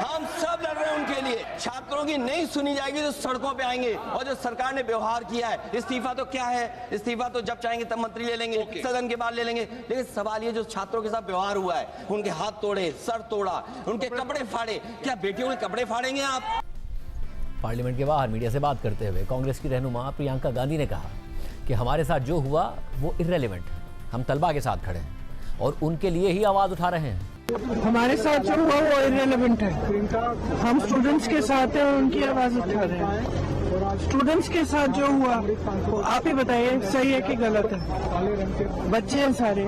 हम सब लड़ रहे हैं उनके लिए। छात्रों की नहीं सुनी जाएगी तो सड़कों पे आएंगे। और जो सरकार ने व्यवहार किया है, इस्तीफा तो क्या है, इस्तीफा तो जब चाहेंगे तब मंत्री ले लेंगे, सदन के बाद ले लेंगे। लेकिन सवाल ये जो छात्रों के साथ व्यवहार हुआ है, उनके हाथ तोड़े, सर तोड़ा, उनके कपड़े फाड़े, क्या बेटियों के कपड़े फाड़ेंगे आप? पार्लियामेंट के बाहर मीडिया से बात करते हुए कांग्रेस की रहनुमा प्रियंका गांधी ने कहा कि हमारे साथ जो हुआ वो इर्रेलेवेंट है, हम तलबा के साथ खड़े हैं और उनके लिए ही आवाज उठा रहे हैं। हमारे साथ जो हुआ वो इर्रेलेवेंट है, हम स्टूडेंट्स के साथ हैं और उनकी आवाज उठा रहे हैं। स्टूडेंट्स के साथ जो हुआ आप ही बताइए, सही है कि गलत है? बच्चे हैं सारे,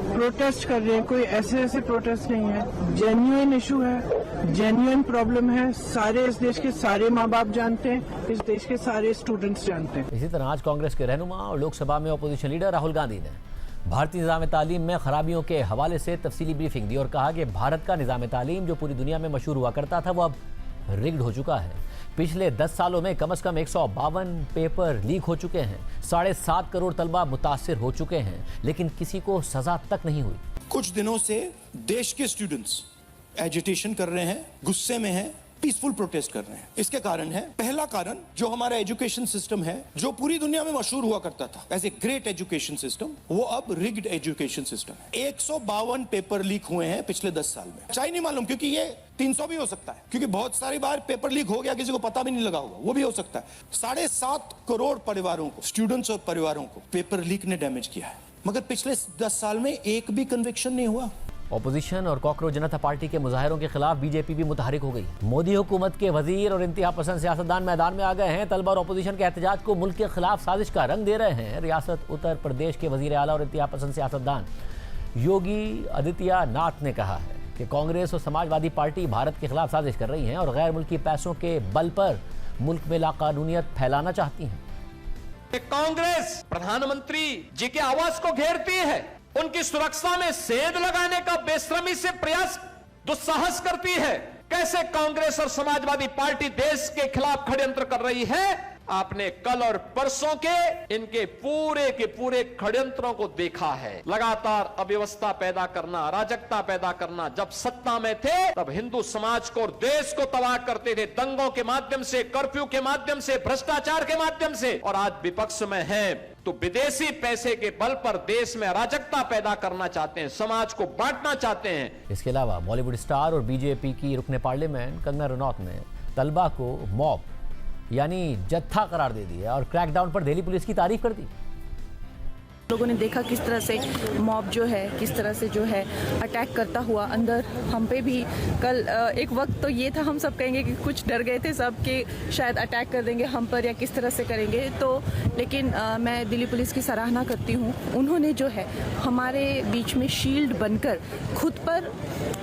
प्रोटेस्ट कर रहे हैं, कोई ऐसे प्रोटेस्ट नहीं है, जेन्युइन इशू है, जेन्युइन प्रॉब्लम है। सारे इस देश के सारे माँ बाप जानते हैं, इस देश के सारे स्टूडेंट्स जानते हैं। इसी तरह आज कांग्रेस के रहनुमा और लोकसभा में अपोजिशन लीडर राहुल गांधी ने भारतीय निज़ाम तालीम में खराबियों के हवाले से तफसीली ब्रीफिंग दी और कहा कि भारत का निज़ाम तालीम जो पूरी दुनिया में मशहूर हुआ करता था वो अब रिग्ड हो चुका है। पिछले 10 सालों में कम से कम 152 पेपर लीक हो चुके हैं, 7.5 करोड़ तलबा मुतासिर हो चुके हैं, लेकिन किसी को सजा तक नहीं हुई। कुछ दिनों से देश के स्टूडेंट्स एजिटेशन कर रहे हैं, गुस्से में हैं, पीसफुल प्रोटेस्ट कर रहे हैं। इसके कारण है, पहला कारण जो हमारा एजुकेशन सिस्टम है, जो पूरी दुनिया में मशहूर हुआ करता था as a great education system, वो अब रिग्ड एजुकेशन सिस्टम है। 152 पेपर लीक हुए हैं पिछले 10 साल में। चाहिए नहीं मालूम, क्योंकि ये 300 भी हो सकता है, क्योंकि बहुत सारी बार पेपर लीक हो गया, किसी को पता भी नहीं लगा होगा, वो भी हो सकता है। 7.5 करोड़ परिवारों को, स्टूडेंट्स और परिवारों को पेपर लीक ने डैमेज किया है, मगर पिछले 10 साल में एक भी कन्विक्शन नहीं हुआ। ऑपोजिशन और कॉकरोच जनता पार्टी के मुजाहिरों के खिलाफ बीजेपी भी मुतहरिक हो गई। मोदी हुकूमत के वजीर और इंतहा पसंद सियासतदान मैदान में आ गए हैं। तलबा और ऑपोजिशन के एहतजाज को मुल्क के खिलाफ साजिश का रंग दे रहे हैं। रियासत उत्तर प्रदेश के वजीर आला और इंतहा पसंद सियासतदान योगी आदित्यनाथ ने कहा है कि कांग्रेस और समाजवादी पार्टी भारत के खिलाफ साजिश कर रही हैं और गैर मुल्की पैसों के बल पर मुल्क में लाकानूनियत फैलाना चाहती हैं। कांग्रेस प्रधानमंत्री जी के आवास को घेरती है, उनकी सुरक्षा में सेंध लगाने का बेशर्मी से प्रयास दुस्साहस करती है। कैसे कांग्रेस और समाजवादी पार्टी देश के खिलाफ षड्यंत्र कर रही है, आपने कल और परसों के इनके पूरे के पूरे षड्यंत्रों को देखा है। लगातार अव्यवस्था पैदा करना, अराजकता पैदा करना। जब सत्ता में थे तब हिंदू समाज को और देश को तबाह करते थे, दंगों के माध्यम से, कर्फ्यू के माध्यम से, भ्रष्टाचार के माध्यम से। और आज विपक्ष में हैं तो विदेशी पैसे के बल पर देश में अराजकता पैदा करना चाहते हैं, समाज को बांटना चाहते हैं। इसके अलावा बॉलीवुड स्टार और बीजेपी की रुकने पार्लियामेंट कंगना रनौत ने तलबा को मॉब यानी जत्था करार दे दिया और क्रैकडाउन पर दिल्ली पुलिस की तारीफ कर दी। लोगों ने देखा किस तरह से मॉब जो है किस तरह से जो है अटैक करता हुआ अंदर हम पे भी। कल एक वक्त तो ये था, हम सब कहेंगे कि कुछ डर गए थे सब कि शायद अटैक कर देंगे हम पर या किस तरह से करेंगे, तो लेकिन मैं दिल्ली पुलिस की सराहना करती हूँ। उन्होंने जो है हमारे बीच में शील्ड बनकर खुद पर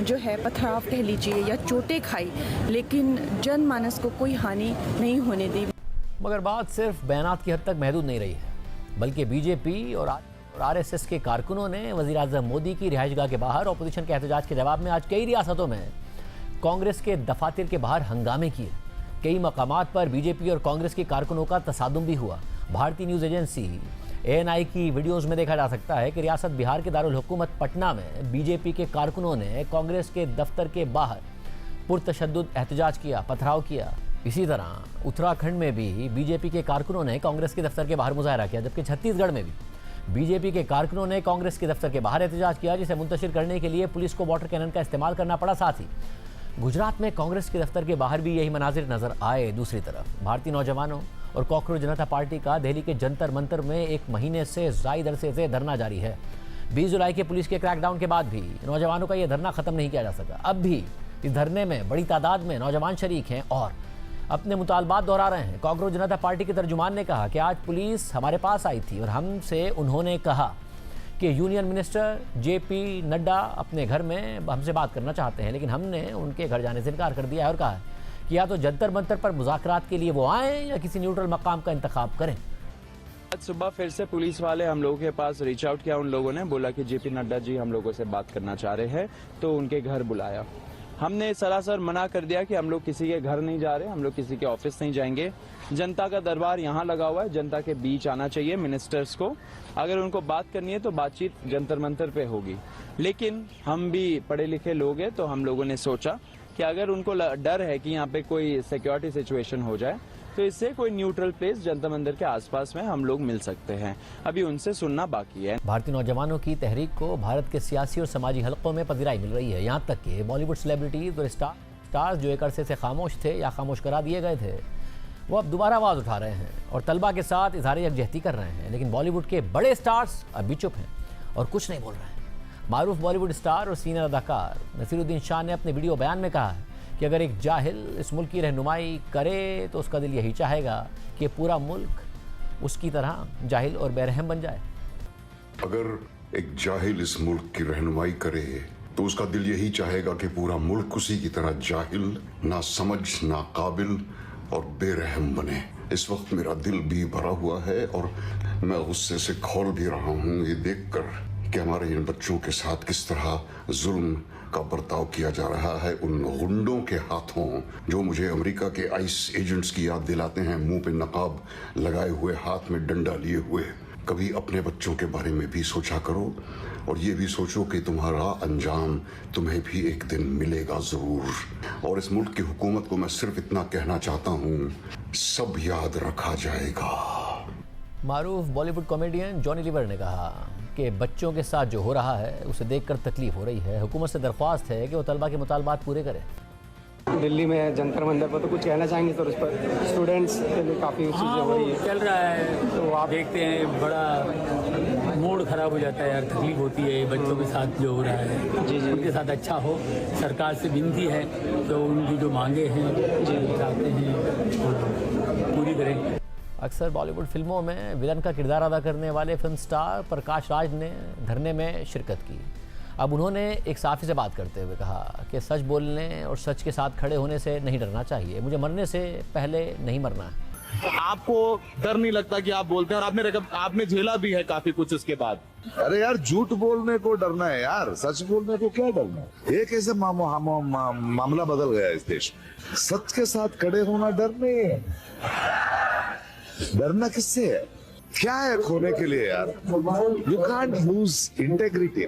जो है पथराव कह लीजिए या चोटें खाई, लेकिन जनमानस को कोई हानि नहीं होने दी। मगर बात सिर्फ बयानात की हद तक महदूद नहीं रही है, बल्कि बीजेपी और आरएसएस के कारकुनों ने वज़ीर आज़म मोदी की रिहाइशगाह के बाहर ऑपोजिशन के एहतजाज के जवाब में आज कई रियासतों में कांग्रेस के दफातर के बाहर हंगामे किए। कई मकामात पर बीजेपी और कांग्रेस के कारकुनों का तसादुम भी हुआ। भारतीय न्यूज़ एजेंसी ANI की वीडियोज़ में देखा जा सकता है कि रियासत बिहार के दारुल हुकूमत पटना में बीजेपी के कारकुनों ने कांग्रेस के दफ्तर के बाहर पुरतशद्दुद एहतजाज किया, पथराव किया। इसी तरह उत्तराखंड में भी बीजेपी के कारकुनों ने कांग्रेस के दफ्तर के बाहर मुजाहरा किया, जबकि छत्तीसगढ़ में भी बीजेपी के कारकुनों ने कांग्रेस के दफ्तर के बाहर एहतजाज किया, जिसे मुंतशिर करने के लिए पुलिस को वाटर कैनन का इस्तेमाल करना पड़ा। साथ ही गुजरात में कांग्रेस के दफ्तर के बाहर भी यही मनाजिर नजर आए। दूसरी तरफ भारतीय नौजवानों और कॉकरोच जनता पार्टी का दिल्ली के जंतर मंतर में 1 महीने से ज़ायद अरसे से धरना जारी है। 20 जुलाई के पुलिस के क्रैकडाउन के बाद भी नौजवानों का यह धरना खत्म नहीं किया जा सका। अब भी इस धरने में बड़ी तादाद में नौजवान शरीक हैं और अपने मुतालबात दोहरा रहे हैं। कॉकरोच जनता पार्टी के तर्जुमान ने कहा कि आज पुलिस हमारे पास आई थी और हमसे उन्होंने कहा कि यूनियन मिनिस्टर JP नड्डा अपने घर में हमसे बात करना चाहते हैं, लेकिन हमने उनके घर जाने से इनकार कर दिया है और कहा कि या तो जंतर मंतर पर मुज़ाकरात के लिए वो आएँ या किसी न्यूट्रल मकाम का इंतखाब करें। आज सुबह फिर से पुलिस वाले हम लोगों के पास रीच आउट किया। उन लोगों ने बोला कि JP नड्डा जी हम लोगों से बात करना चाह रहे हैं, तो उनके घर बुलाया। हमने सरासर मना कर दिया कि हम लोग किसी के घर नहीं जा रहे, हम लोग किसी के ऑफिस नहीं जाएंगे। जनता का दरबार यहाँ लगा हुआ है, जनता के बीच आना चाहिए मिनिस्टर्स को। अगर उनको बात करनी है तो बातचीत जंतर मंतर पे होगी। लेकिन हम भी पढ़े लिखे लोग हैं, तो हम लोगों ने सोचा कि अगर उनको डर है कि यहाँ पे कोई सिक्योरिटी सिचुएशन हो जाए, तो इससे कोई न्यूट्रल प्लेस जंतर मंदिर के आसपास में हम लोग मिल सकते हैं। अभी उनसे सुनना बाकी है। भारतीय नौजवानों की तहरीक को भारत के सियासी और समाजी हलकों में पजीराई मिल रही है। यहाँ तक कि बॉलीवुड सेलिब्रिटीज और स्टार्स जो एक अरसे से खामोश थे या खामोश करा दिए गए थे, वो अब दोबारा आवाज़ उठा रहे हैं और तलबा के साथ इजहार यकजहती कर रहे हैं। लेकिन बॉलीवुड के बड़े स्टार्स अभी चुप हैं और कुछ नहीं बोल रहे हैं। मारूफ बॉलीवुड स्टार और सीनियर अदाकार नसीरुद्दीन शाह ने अपने वीडियो बयान में कहा है कि अगर एक जाहिल इस मुल्क की रहनुमाई करे तो उसका दिल यही चाहेगा कि पूरा मुल्क उसकी तरह जाहिल और बेरहम बन जाए। अगर एक जाहिल इस मुल्क की रहनुमाई करे तो उसका दिल यही चाहेगा कि पूरा मुल्क उसी की तरह जाहिल, ना समझ, ना काबिल और बेरहम बने। इस वक्त मेरा दिल भी भरा हुआ है और मैं गुस्से से खौल भी रहा हूँ ये देखकर कि हमारे इन बच्चों के साथ किस तरह जुल्म का बर्ताव किया जा रहा है उन गुंडों के हाथों, जो मुझे अमेरिका के आइस एजेंट्स की याद दिलाते हैं, मुंह पे नकाब लगाए हुए, हाथ में डंडा लिए हुए। कभी अपने बच्चों के बारे में भी सोचा करो और ये भी सोचो कि तुम्हारा अंजाम तुम्हें भी एक दिन मिलेगा जरूर। और इस मुल्क की हुकूमत को मैं सिर्फ इतना कहना चाहता हूँ, सब याद रखा जाएगा। मारूफ बॉलीवुड कॉमेडियन जॉनी लीवर ने कहा कि बच्चों के साथ जो हो रहा है उसे देखकर तकलीफ हो रही है। हुकूमत से दरख्वास्त है कि वो तलबा के मुतालबात पूरे करे। दिल्ली में जंतर मंदिर पर तो कुछ कहना चाहेंगे तो उस पर स्टूडेंट्स के लिए काफ़ी चीज़ें हो रही है, चल रहा है, तो आप देखते हैं बड़ा मूड खराब हो जाता है यार, तकलीफ होती है बच्चों के साथ जो हो रहा है। जी उनके साथ अच्छा हो, सरकार से विनती है तो उनकी जो मांगे हैं चाहते हैं पूरी करें। अक्सर बॉलीवुड फिल्मों में विलन का किरदार अदा करने वाले फिल्म स्टार प्रकाश राज ने धरने में शिरकत की। अब उन्होंने एक साफी से बात करते हुए कहा कि सच बोलने और सच के साथ खड़े होने से नहीं डरना चाहिए, मुझे मरने से पहले नहीं मरना है। आपको डर नहीं लगता कि आप बोलते हैं, और आपने झेला भी है काफी कुछ उसके बाद? अरे यार, झूठ बोलने को डरना है यार, सच बोलने को क्या डरना है? एक ऐसे मामला बदल गया इस देश में। सच के साथ खड़े होना डर नहीं है। डरना किससे है? क्या है खोने के लिए यार? You can't loose integrity.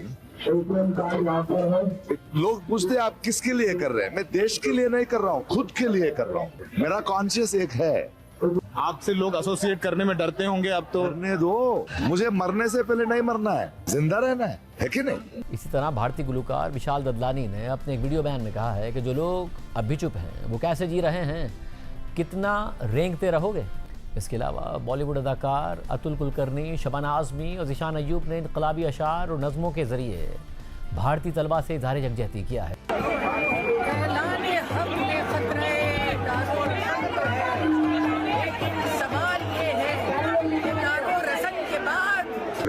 लोग पूछते आप किसके लिए कर रहे हैं? मैं देश के लिए नहीं कर रहा हूँ, खुद के लिए कर रहा हूँ। मेरा कॉन्शियस एक है। आपसे लोग एसोसिएट करने में डरते होंगे अब तो। करने दो, मुझे मरने से पहले नहीं मरना है, जिंदा रहना है कि नहीं? इसी तरह भारतीय गुलकार विशाल ददलानी ने अपने एक वीडियो बयान में कहा है कि जो लोग अब भी चुप हैं वो कैसे जी रहे हैं, कितना रेंगते रहोगे। इसके अलावा बॉलीवुड अदाकार अतुल कुलकर्णी, शबाना आज़मी और ज़ीशान अय्यूब ने इनकलाबी अशार और नज़मों के ज़रिए भारतीय तलबा से इज़हार यकजहती किया है।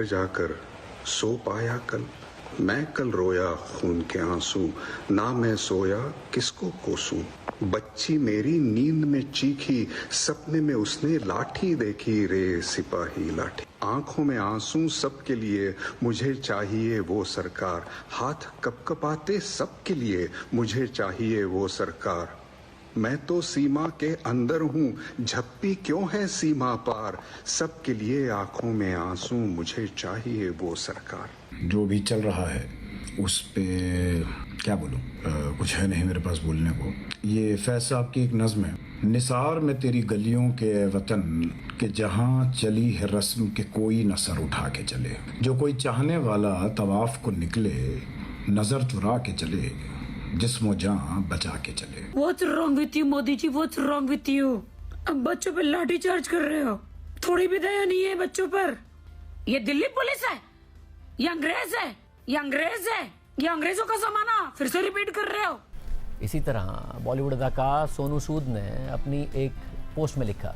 जाकर सो पाया कल, मैं कल रोया खून के आंसू, ना मैं सोया किसको कोसूं। बच्ची मेरी नींद में चीखी, सपने में उसने लाठी देखी रे सिपाही लाठी। आंखों में आंसू सबके लिए, मुझे चाहिए वो सरकार। हाथ कपकपाते सबके लिए, मुझे चाहिए वो सरकार। मैं तो सीमा के अंदर हूँ, झप्पी क्यों है सीमा पार। सबके लिए आंखों में आंसू, मुझे चाहिए वो सरकार। जो भी चल रहा है उस पे क्या बोलूं, कुछ है नहीं मेरे पास बोलने को। ये फैज़ साहब की एक नज़्म है, निसार में तेरी गलियों के वतन के जहाँ चली है रस्म के कोई न सर उठा के चले। जो कोई चाहने वाला तवाफ को निकले, नज़र चुरा के चले, जिस्मो जान बचा के चले। What's wrong with you, Modi ji? What's wrong with you? अब बच्चों पे लाठी चार्ज कर रहे हो, थोड़ी भी दया नहीं है बच्चों पर। ये दिल्ली पुलिस है, ये अंग्रेज है, ये अंग्रेज है, ये अंग्रेजों का जमाना फिर से रिपीट कर रहे हो। इसी तरह बॉलीवुड अदाकार सोनू सूद ने अपनी एक पोस्ट में लिखा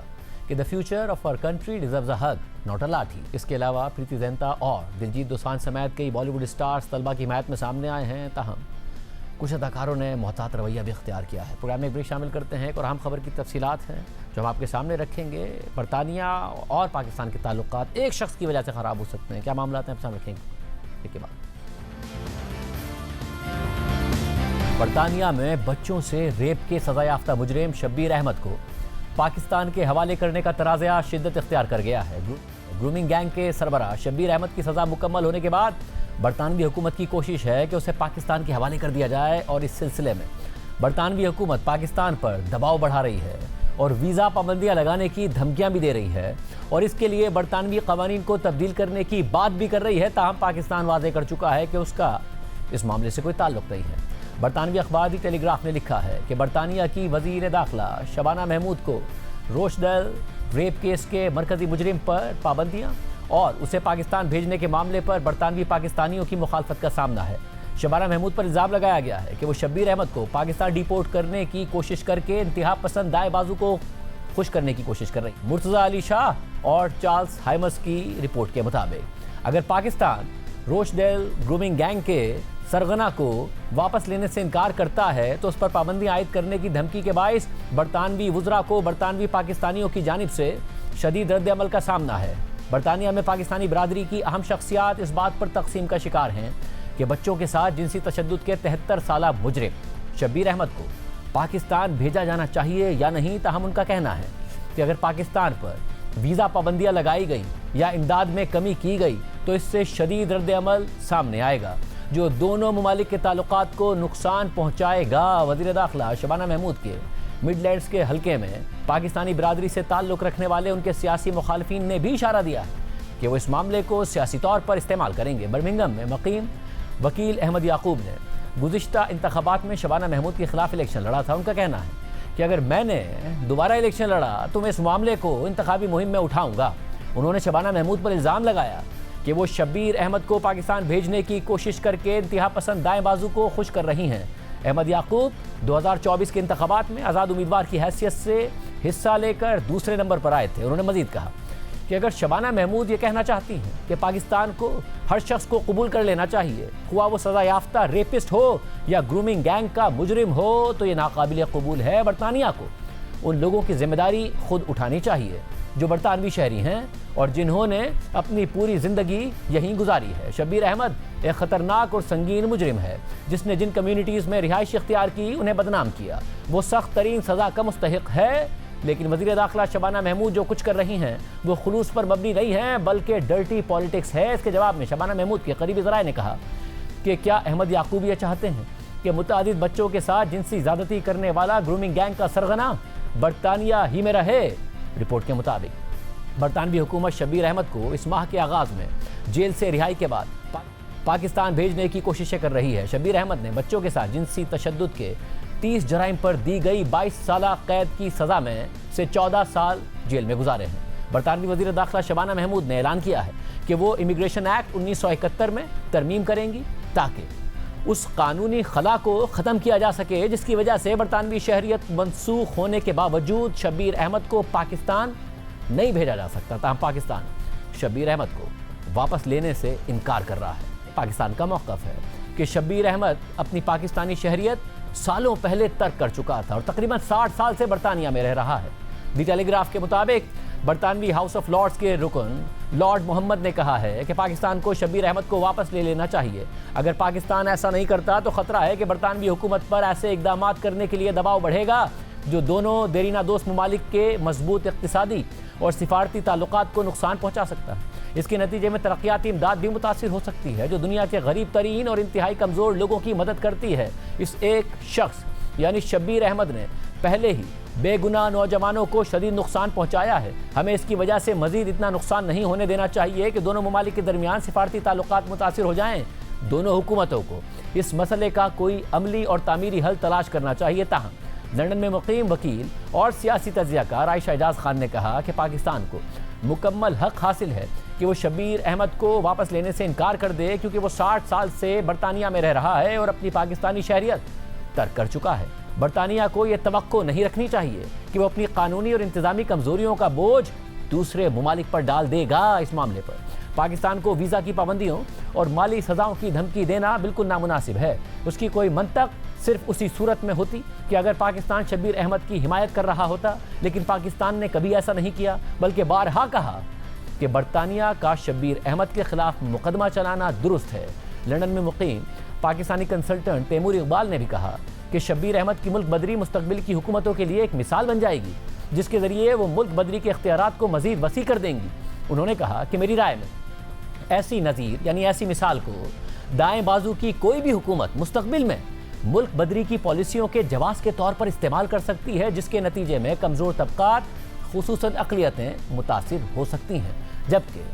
कि the future of our country deserves a hug not a lathi. इसके अलावा प्रीति ज़िंटा और दिलजीत दोसांझ समेत कई बॉलीवुड स्टार्स तलबा की हिमायत में सामने आए हैं। ताहम कुछ अदाकारों ने मोहतात रवैया भी इख्तियार किया है। प्रोग्राम में एक ब्रेक शामिल करते हैं, एक और अहम खबर की तफसीलात हैं जो हम आपके सामने रखेंगे। बरतानिया और पाकिस्तान के ताल्लुकात एक शख्स की वजह से ख़राब हो सकते हैं, क्या मामला हैं, आप सामने रखेंगे इसके बाद। बरतानिया में बच्चों से रेप के सजा याफ्ता मुजरिम शब्बीर अहमद को पाकिस्तान के हवाले करने का तराज़ा शिद्दत इख्तियार कर गया है। ग्रूमिंग गैंग के सरबराह शब्बीर अहमद की सज़ा मुकम्मल होने के बाद बरतानवी हुकूमत की कोशिश है कि उसे पाकिस्तान के हवाले कर दिया जाए, और इस सिलसिले में बरतानवी हुकूमत पाकिस्तान पर दबाव बढ़ा रही है और वीज़ा पाबंदियां लगाने की धमकियां भी दे रही है, और इसके लिए बरतानवी कवानीन को तब्दील करने की बात भी कर रही है। ताहम पाकिस्तान वाज़े कर चुका है कि उसका इस मामले से कोई ताल्लुक नहीं है। बरतानवी अखबार दी टेलीग्राफ ने लिखा है कि बरतानिया की वज़ीर दाखिला शबाना महमूद को रोशडेल रेप केस के मरकजी मुजरिम पर पाबंदियाँ और उसे पाकिस्तान भेजने के मामले पर बरतानवी पाकिस्तानियों की मुखालफत का सामना है। शबाना महमूद पर इल्ज़ाम लगाया गया है कि वो शब्बीर अहमद को पाकिस्तान डिपोर्ट करने की कोशिश करके इंतहा पसंद दाएं बाजू को खुश करने की कोशिश कर रही। मुर्तज़ा अली शाह और चार्ल्स हाइमस की रिपोर्ट के मुताबिक अगर पाकिस्तान रोशडेल ग्रूमिंग गैंग के सरगना को वापस लेने से इनकार करता है तो उस पर पाबंदी आयद करने की धमकी के बाइस बरतानवी वुज़रा को बरतानवी पाकिस्तानियों की जानिब से शदीद रद्द अमल का सामना है। बरतानिया में पाकिस्तानी बिरादरी की अहम शख्सियात इस बात पर तकसीम का शिकार हैं कि बच्चों के साथ जिनसी तशद्दुद के 73 साला मुजरिम शब्बीर अहमद को पाकिस्तान भेजा जाना चाहिए या नहीं। ताहम उनका कहना है कि अगर पाकिस्तान पर वीज़ा पाबंदियां लगाई गई या इमदाद में कमी की गई तो इससे शदीद रद्द अमल सामने आएगा जो दोनों ममालिक के ताल्लुकात को नुकसान पहुँचाएगा। वज़ीर दाखिला शबाना महमूद के मिडलैंड्स के हल्के में पाकिस्तानी बिरादरी से ताल्लुक़ रखने वाले उनके सियासी मुखालिफिन ने भी इशारा दिया कि वो इस मामले को सियासी तौर पर इस्तेमाल करेंगे। बर्मिंघम में मुक़ीम वकील अहमद याकूब ने गुज़िश्ता इंतखाबात में शबाना महमूद के खिलाफ इलेक्शन लड़ा था। उनका कहना है कि अगर मैंने दोबारा इलेक्शन लड़ा तो मैं इस मामले को इंतखाबी मुहिम में उठाऊँगा। उन्होंने शबाना महमूद पर इल्ज़ाम लगाया कि वो शब्बीर अहमद को पाकिस्तान भेजने की कोशिश करके इंतहा पसंद दाएँ बाजू को खुश कर रही हैं। अहमद याकूब 2024 के इंतखाबात में आज़ाद उम्मीदवार की हैसियत से हिस्सा लेकर दूसरे नंबर पर आए थे। उन्होंने मजीद कहा कि अगर शबाना महमूद ये कहना चाहती हैं कि पाकिस्तान को हर शख्स को कबूल कर लेना चाहिए, हुआ वो सजा याफ्ता रेपिस्ट हो या ग्रूमिंग गैंग का मुजरिम हो, तो ये नाकाबिल कबूल है। बरतानिया को उन लोगों की जिम्मेदारी खुद उठानी चाहिए जो बरतानवी शहरी हैं और जिन्होंने अपनी पूरी ज़िंदगी यहीं गुजारी है। शब्बीर अहमद एक ख़तरनाक और संगीन मुजरिम है जिसने जिन कम्युनिटीज़ में रिहाइश इख्तियार की उन्हें बदनाम किया। वो सख्त तरीन सज़ा का मुस्तहिक है, लेकिन वज़ीर दाखिला शबाना महमूद जो कुछ कर रही हैं वो खुलूस पर मबनी नहीं है बल्कि डर्टी पॉलिटिक्स है। इसके जवाब में शबाना महमूद के करीबी ज़राए ने कहा कि क्या अहमद याकूब ये चाहते हैं कि मुतअद्दिद बच्चों के साथ जिनसी ज़्यादती करने वाला ग्रूमिंग गैंग का सरगना बरतानिया ही में रहे। रिपोर्ट के मुताबिक बरतानवी हुकूमत शब्बीर अहमद को इस माह के आगाज़ में जेल से रिहाई के बाद पाकिस्तान भेजने की कोशिशें कर रही है। शब्बीर अहमद ने बच्चों के साथ जिनसी तशद्दुद के 30 जराइम पर दी गई 22 साल कैद की सज़ा में से 14 साल जेल में गुजारे हैं। बरतानवी वज़ीर दाखिला शबाना महमूद ने ऐलान किया है कि वो इमिग्रेशन एक्ट 1971 में तरमीम करेंगी ताकि उस कानूनी खला को ख़त्म किया जा सके जिसकी वजह से बरतानवी शहरियत मनसूख होने के बावजूद शब्बीर अहमद को पाकिस्तान नहीं भेजा जा सकता। ताहम पाकिस्तान शब्बीर अहमद को वापस लेने से इनकार कर रहा है। पाकिस्तान का मौक़िफ़ है कि शब्बीर अहमद अपनी पाकिस्तानी शहरियत सालों पहले तर्क कर चुका था और तकरीबन 60 साल से बरतानिया में रह रहा है। दी टेलीग्राफ के मुताबिक बरतानवी हाउस ऑफ लॉर्ड्स के रुकन लॉर्ड मोहम्मद ने कहा है कि पाकिस्तान को शब्बीर अहमद को वापस ले लेना चाहिए। अगर पाकिस्तान ऐसा नहीं करता तो ख़तरा है कि बरतानवी हुकूमत पर ऐसे इक़दाम करने के लिए दबाव बढ़ेगा जो दोनों देरीना दोस्त ममालिक के मजबूत इक़्तिसादी और सिफारती ताल्लुकात को नुकसान पहुँचा सकता है। इसके नतीजे में तरक्याती इमदाद भी मुतासिर हो सकती है जो दुनिया के गरीब तरीन और इंतहाई कमज़ोर लोगों की मदद करती है। इस एक शख्स यानी शब्बीर अहमद ने पहले ही बेगुनाह नौजवानों को शदीद नुकसान पहुंचाया है। हमें इसकी वजह से मजीद इतना नुकसान नहीं होने देना चाहिए कि दोनों ममालिक के दरमियान सिफारती ताल्लुकात मुतासिर हो जाएं। दोनों हुकूमतों को इस मसले का कोई अमली और तामीरी हल तलाश करना चाहिए। ताहम लंदन में मुकीम वकील और सियासी तज्ज़ियाकार आयशा एजाज खान ने कहा कि पाकिस्तान को मुकम्मल हक हासिल है कि वो शब्बीर अहमद को वापस लेने से इनकार कर दे क्योंकि वो 60 साल से बरतानिया में रह रहा है और अपनी पाकिस्तानी शहरियत तर्क कर चुका है। बरतानिया को ये तवक्को नहीं रखनी चाहिए कि वो अपनी कानूनी और इंतज़ामी कमज़ोरियों का बोझ दूसरे ममालिक पर डाल देगा। इस मामले पर पाकिस्तान को वीज़ा की पाबंदियों और माली सज़ाओं की धमकी देना बिल्कुल नामुनासिब है। उसकी कोई मंतक सिर्फ उसी सूरत में होती कि अगर पाकिस्तान शब्बीर अहमद की हिमायत कर रहा होता, लेकिन पाकिस्तान ने कभी ऐसा नहीं किया बल्कि बारहा कहा कि बरतानिया का शब्बीर अहमद के खिलाफ मुकदमा चलाना दुरुस्त है। लंदन में मुकीम पाकिस्तानी कंसल्टेंट तैमूर इकबाल ने भी कहा कि शब्बीर अहमद की मुल्क बदरी मुस्तकबिल की हुकूमतों के लिए एक मिसाल बन जाएगी जिसके ज़रिए वो मुल्क बदरी के इख्तियारात को मज़ीद वसी कर देंगी। उन्होंने कहा कि मेरी राय में ऐसी नज़ीर यानी ऐसी मिसाल को दाएं बाजू की कोई भी हुकूमत मुस्तकबिल में मुल्क बदरी की पॉलिसियों के जवाब के तौर पर इस्तेमाल कर सकती है जिसके नतीजे में कमज़ोर तबकात खुसूसन अक़लियतें मुतासिर हो सकती हैं। जबकि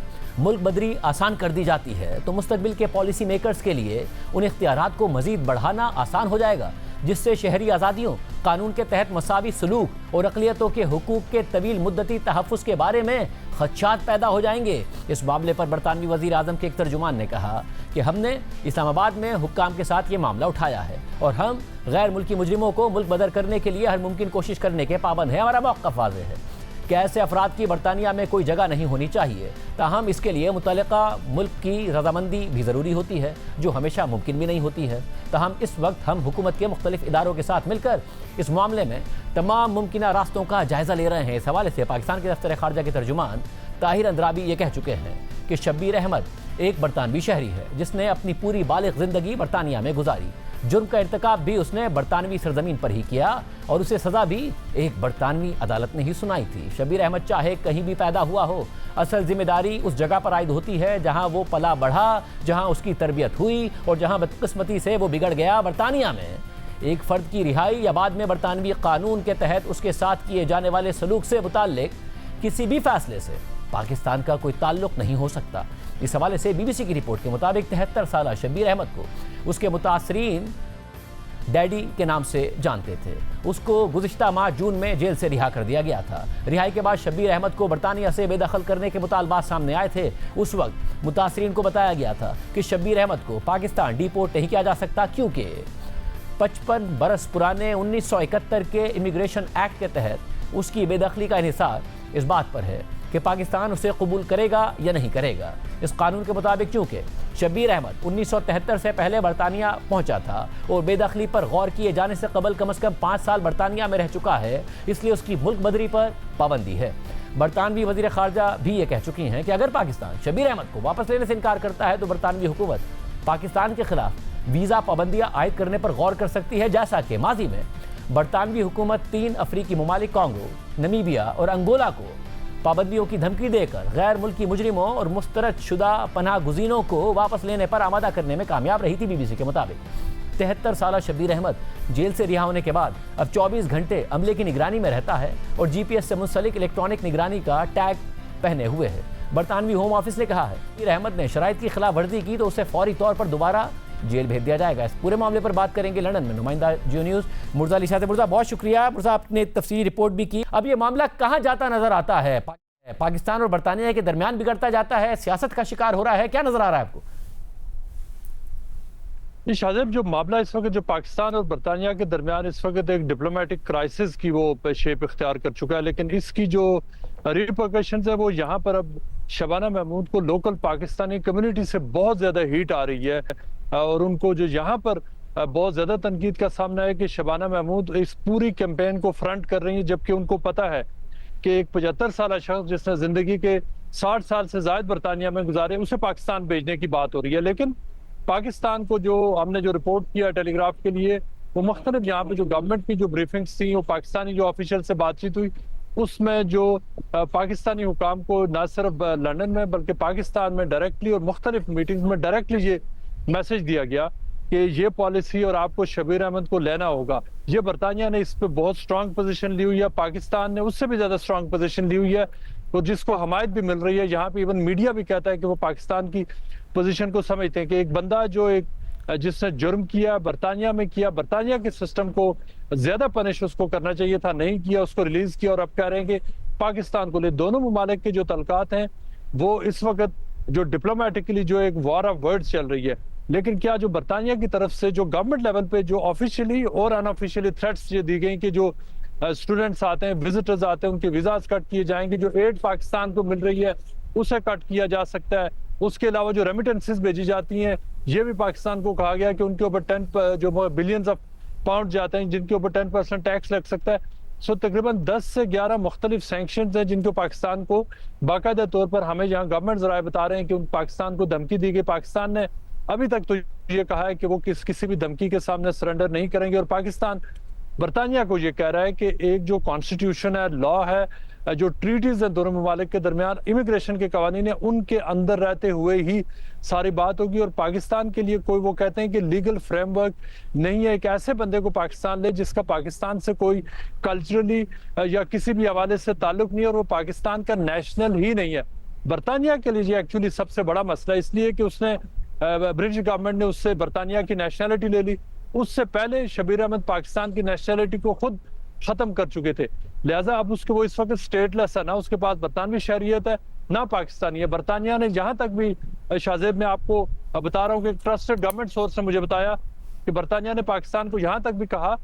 मुल्क बदरी आसान कर दी जाती है तो मुस्तकबिल के पॉलिसी मेकर्स के लिए उन इख्तियारात को मज़ीद बढ़ाना आसान हो जाएगा जिससे शहरी आज़ादियों, कानून के तहत मसावी सलूक और अक़लियतों के हुकूक के तवील मुद्दती तहफ़्फ़ुज़ के बारे में खदशात पैदा हो जाएंगे। इस मामले पर बरतानवी वज़ीर आज़म के एक तर्जुमान ने कहा कि हमने इस्लामाबाद में हुक्काम के साथ ये मामला उठाया है और हम गैर मुल्की मुजरिमों को मुल्क बदर करने के लिए हर मुमकिन कोशिश करने के पाबंद हैं। हमारा मौक़िफ़ वाज़ेह है कि ऐसे अफराद की बरतानिया में कोई जगह नहीं होनी चाहिए। ताहम इसके लिए मुतल्लिका मुल्क की रजामंदी भी ज़रूरी होती है जो हमेशा मुमकिन भी नहीं होती है। ताहम इस वक्त हम हुकूमत के मुख्तलिफ इदारों के साथ मिलकर इस मामले में तमाम मुमकिन रास्तों का जायज़ा ले रहे हैं। इस हवाले से पाकिस्तान के दफ्तर ख़ारजा के तर्जुमान ताहिर अंद्राबी ये कह चुके हैं कि शब्बीर अहमद एक बरतानवी शहरी है जिसने अपनी पूरी बालिग ज़िंदगी बरतानिया में गुजारी। जुर्म का इर्तिकाब भी उसने बरतानवी सरजमीन पर ही किया और उसे सज़ा भी एक बरतानवी अदालत ने ही सुनाई थी। शब्बीर अहमद चाहे कहीं भी पैदा हुआ हो, असल जिम्मेदारी उस जगह पर आयद होती है जहां वो पला बढ़ा, जहां उसकी तरबियत हुई और जहां बदकिस्मती से वो बिगड़ गया। बरतानिया में एक फ़र्द की रिहाई या बाद में बरतानवी कानून के तहत उसके साथ किए जाने वाले सलूक से मुताल्लिक किसी भी फैसले से पाकिस्तान का कोई ताल्लुक नहीं हो सकता। इस हवाले से BBC की रिपोर्ट के मुताबिक 73 साल शब्बीर अहमद को उसके मुतासरीन डैडी के नाम से जानते थे। उसको गुज़िश्ता माह जून में जेल से रिहा कर दिया गया था। रिहाई के बाद शब्बीर अहमद को बरतानिया से बेदखल करने के मुतालबात सामने आए थे। उस वक्त मुतासरीन को बताया गया था कि शब्बीर अहमद को पाकिस्तान डिपोर्ट नहीं किया जा सकता क्योंकि 55 बरस पुराने 1971 के इमिग्रेशन एक्ट के तहत उसकी बेदखली का इन्हिसार इस बात पर है कि पाकिस्तान उसे कबूल करेगा या नहीं करेगा। इस कानून के मुताबिक चूंकि शब्बीर अहमद 1973 से पहले बरतानिया पहुंचा था और बेदखली पर गौर किए जाने से कम 5 साल बरतानिया में रह चुका है, इसलिए उसकी मुल्क बदरी पर पाबंदी है। बरतानवी वजीर खारजा भी ये कह चुकी हैं कि अगर पाकिस्तान शब्बीर अहमद को वापस लेने से इनकार करता है तो बरतानवी हुकूमत पाकिस्तान के खिलाफ वीज़ा पाबंदियां आयद करने पर गौर कर सकती है, जैसा कि माजी में बरतानवी हुकूमत 3 अफ्रीकी ममालिक कांगो, नमीबिया और अंगोला को पाबंदियों की धमकी देकर गैर मुल्की मुजरिमों और मुस्तरद शुदा पनाह गुज़ीनों को वापस लेने पर आमादा करने में कामयाब रही थी। BBC के मुताबिक 73 साल शब्बीर अहमद जेल से रिहा होने के बाद अब 24 घंटे अमले की निगरानी में रहता है और GPS से मुंसलिक इलेक्ट्रॉनिक निगरानी का टैग पहने हुए है। बरतानवी होम ऑफिस ने कहा है शब्बीर अहमद ने शराइत की खिलाफ वर्जी की तो उसे फौरी तौर पर दोबारा जेल भेज दिया जाएगा। इस पूरे मामले पर बात करेंगे लंदन में नुमाइंदा जियो न्यूज़ मुर्जा अली शाह से। मुर्जा, बहुत शुक्रिया। मुर्जा, आपने तफसीली रिपोर्ट भी की। अब ये मामला कहाँ जाता नजर आता है? पाकिस्तान और बरतानिया के दरमियान बिगड़ता जाता है, सियासत का शिकार हो रहा है, क्या नजर आ रहा है आपको? शाहजेब, जो मामला इस वक्त जो पाकिस्तान और बरतानिया के दरमियान इस वक्त एक डिप्लोमेटिक क्राइसिस की वो शेप इख्तियार कर चुका है, लेकिन इसकी जो रिपरकशंस है वो यहाँ पर अब शबाना महमूद को लोकल पाकिस्तानी कम्युनिटी से बहुत ज्यादा हीट आ रही है और उनको जो यहाँ पर बहुत ज्यादा तनकीद का सामना है कि शबाना महमूद इस पूरी कैंपेन को फ्रंट कर रही है, जबकि उनको पता है कि एक 75 साल शख्स जिसने जिंदगी के 60 साल से ज्यादा बरतानिया में गुजारे, उसे पाकिस्तान भेजने की बात हो रही है। लेकिन पाकिस्तान को जो हमने जो रिपोर्ट किया टेलीग्राफ के लिए, वो मुख्तलिफ यहाँ पे जो गवर्नमेंट की जो ब्रीफिंग्स थी, वो पाकिस्तानी जो ऑफिशियल से बातचीत हुई, उसमें जो पाकिस्तानी हुकाम को न सिर्फ लंदन में बल्कि पाकिस्तान में डायरेक्टली और मुख्तलिफ मीटिंग्स में डायरेक्टली ये मैसेज दिया गया कि ये पॉलिसी और आपको शब्बीर अहमद को लेना होगा। ये बरतानिया ने इस पर बहुत स्ट्रांग पोजीशन ली हुई है, पाकिस्तान ने उससे भी ज्यादा स्ट्रांग पोजीशन ली हुई है और जिसको हमायत भी मिल रही है। यहाँ पे इवन मीडिया भी कहता है कि वो पाकिस्तान की पोजीशन को समझते हैं कि एक बंदा जो जिसने जुर्म किया बरतानिया में किया, बरतानिया के सिस्टम को ज्यादा पनिश उसको करना चाहिए था, नहीं किया, उसको रिलीज किया और अब कह रहे हैं कि पाकिस्तान को ले। दोनों ममालिक के जो तलकात हैं वो इस वक्त जो डिप्लोमेटिकली जो एक वॉर ऑफ वर्ड्स चल रही है, लेकिन क्या जो बरतानिया की तरफ से जो गवर्नमेंट लेवल पे जो ऑफिशियली और अनऑफिशियली थ्रेट्स ये दी गई कि जो स्टूडेंट्स आते हैं, विजिटर्स आते हैं, उनके वीजाज कट किए जाएंगे, जो एड पाकिस्तान को मिल रही है उसे कट किया जा सकता है, उसके अलावा जो रेमिटेंसेस भेजी जाती हैं ये भी पाकिस्तान को कहा गया कि उनके ऊपर 10 जो बिलियंस ऑफ पाउंड जाते हैं जिनके ऊपर 10% टैक्स लग सकता है। सो तकरीबन 10 से 11 मुख्तलिफ सैंक्शंस हैं जिनको पाकिस्तान को बाकायदा तौर पर हमें यहाँ गवर्नमेंट जराए बता रहे हैं कि पाकिस्तान को धमकी दी गई। पाकिस्तान ने अभी तक तो ये कहा है कि वो किसी भी धमकी के सामने सरेंडर नहीं करेंगे और पाकिस्तान बरतानिया को ये कह रहा है कि एक जो कॉन्स्टिट्यूशन है, लॉ है, जो ट्रीटीज है दोनों ममालिक के दरमियान, इमिग्रेशन के कवानीन है, उनके अंदर रहते हुए ही सारी बात होगी। और पाकिस्तान के लिए कोई वो कहते हैं कि लीगल फ्रेमवर्क नहीं है एक ऐसे बंदे को पाकिस्तान ले जिसका पाकिस्तान से कोई कल्चरली या किसी भी हवाले से ताल्लुक नहीं है और वो पाकिस्तान का नेशनल ही नहीं है। बरतानिया के लिए ये एक्चुअली सबसे बड़ा मसला इसलिए कि उसने ब्रिटिश गवर्नमेंट ने उससे बरतानिया की नेशनैलिटी ले ली। उससे पहले शब्बीर अहमद पाकिस्तान की नेशनैलिटी को खुद खत्म कर चुके थे, लिहाजा अब उसके वो इस वक्त स्टेटलेस है, ना उसके पास बरतानवी शहरियत है ना पाकिस्तानी है। बरतानिया ने जहां तक भी शाहजेब मैं आपको बता रहा हूँ कि ट्रस्टेड गवर्नमेंट सोर्स ने मुझे बताया कि बरतानिया ने पाकिस्तान को यहां तक भी कहा